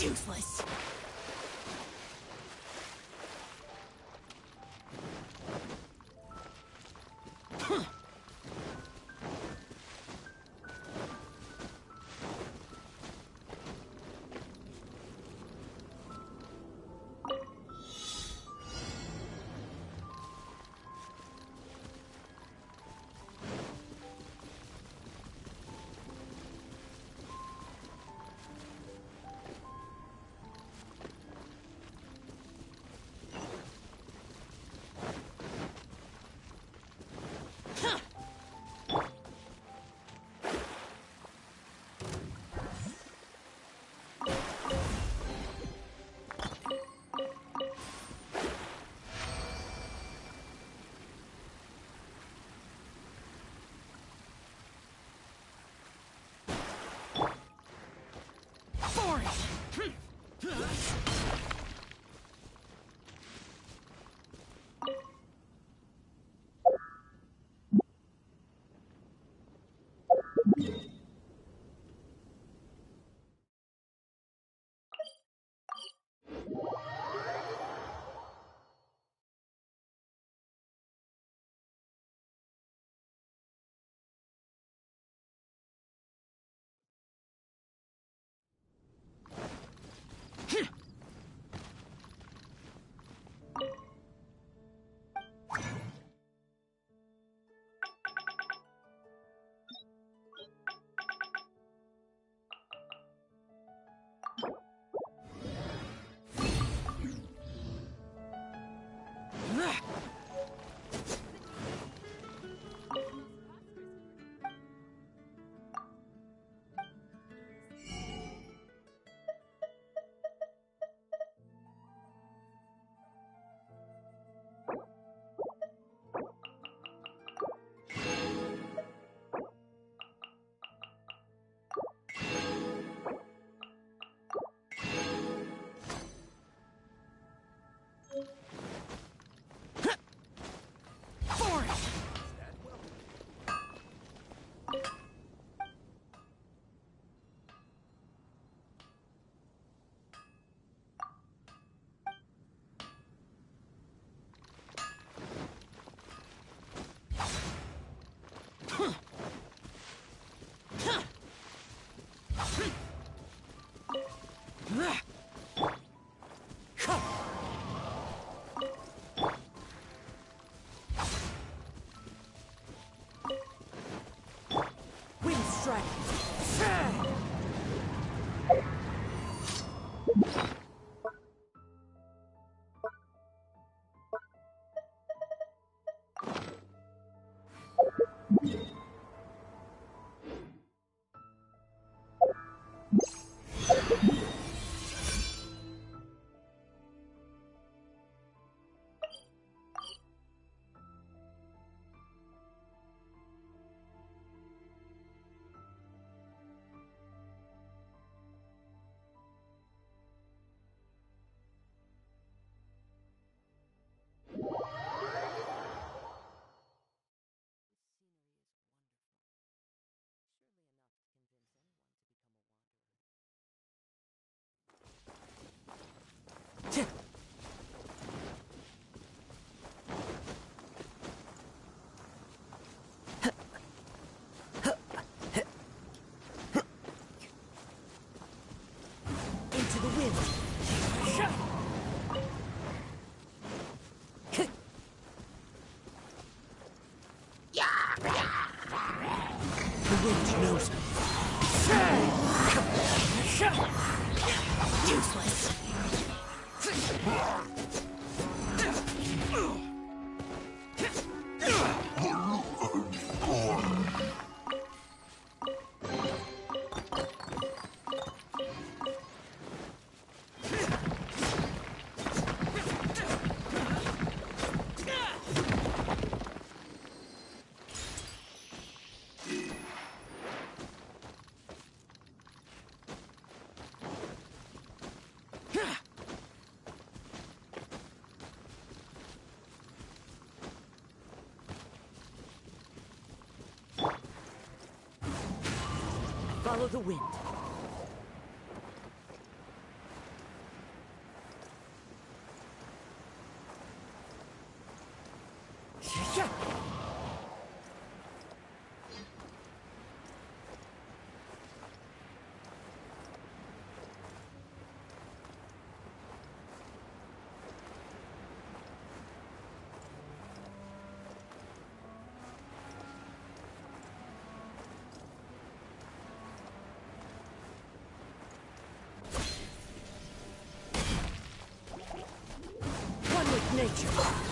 Useless. follow the wind. One with nature.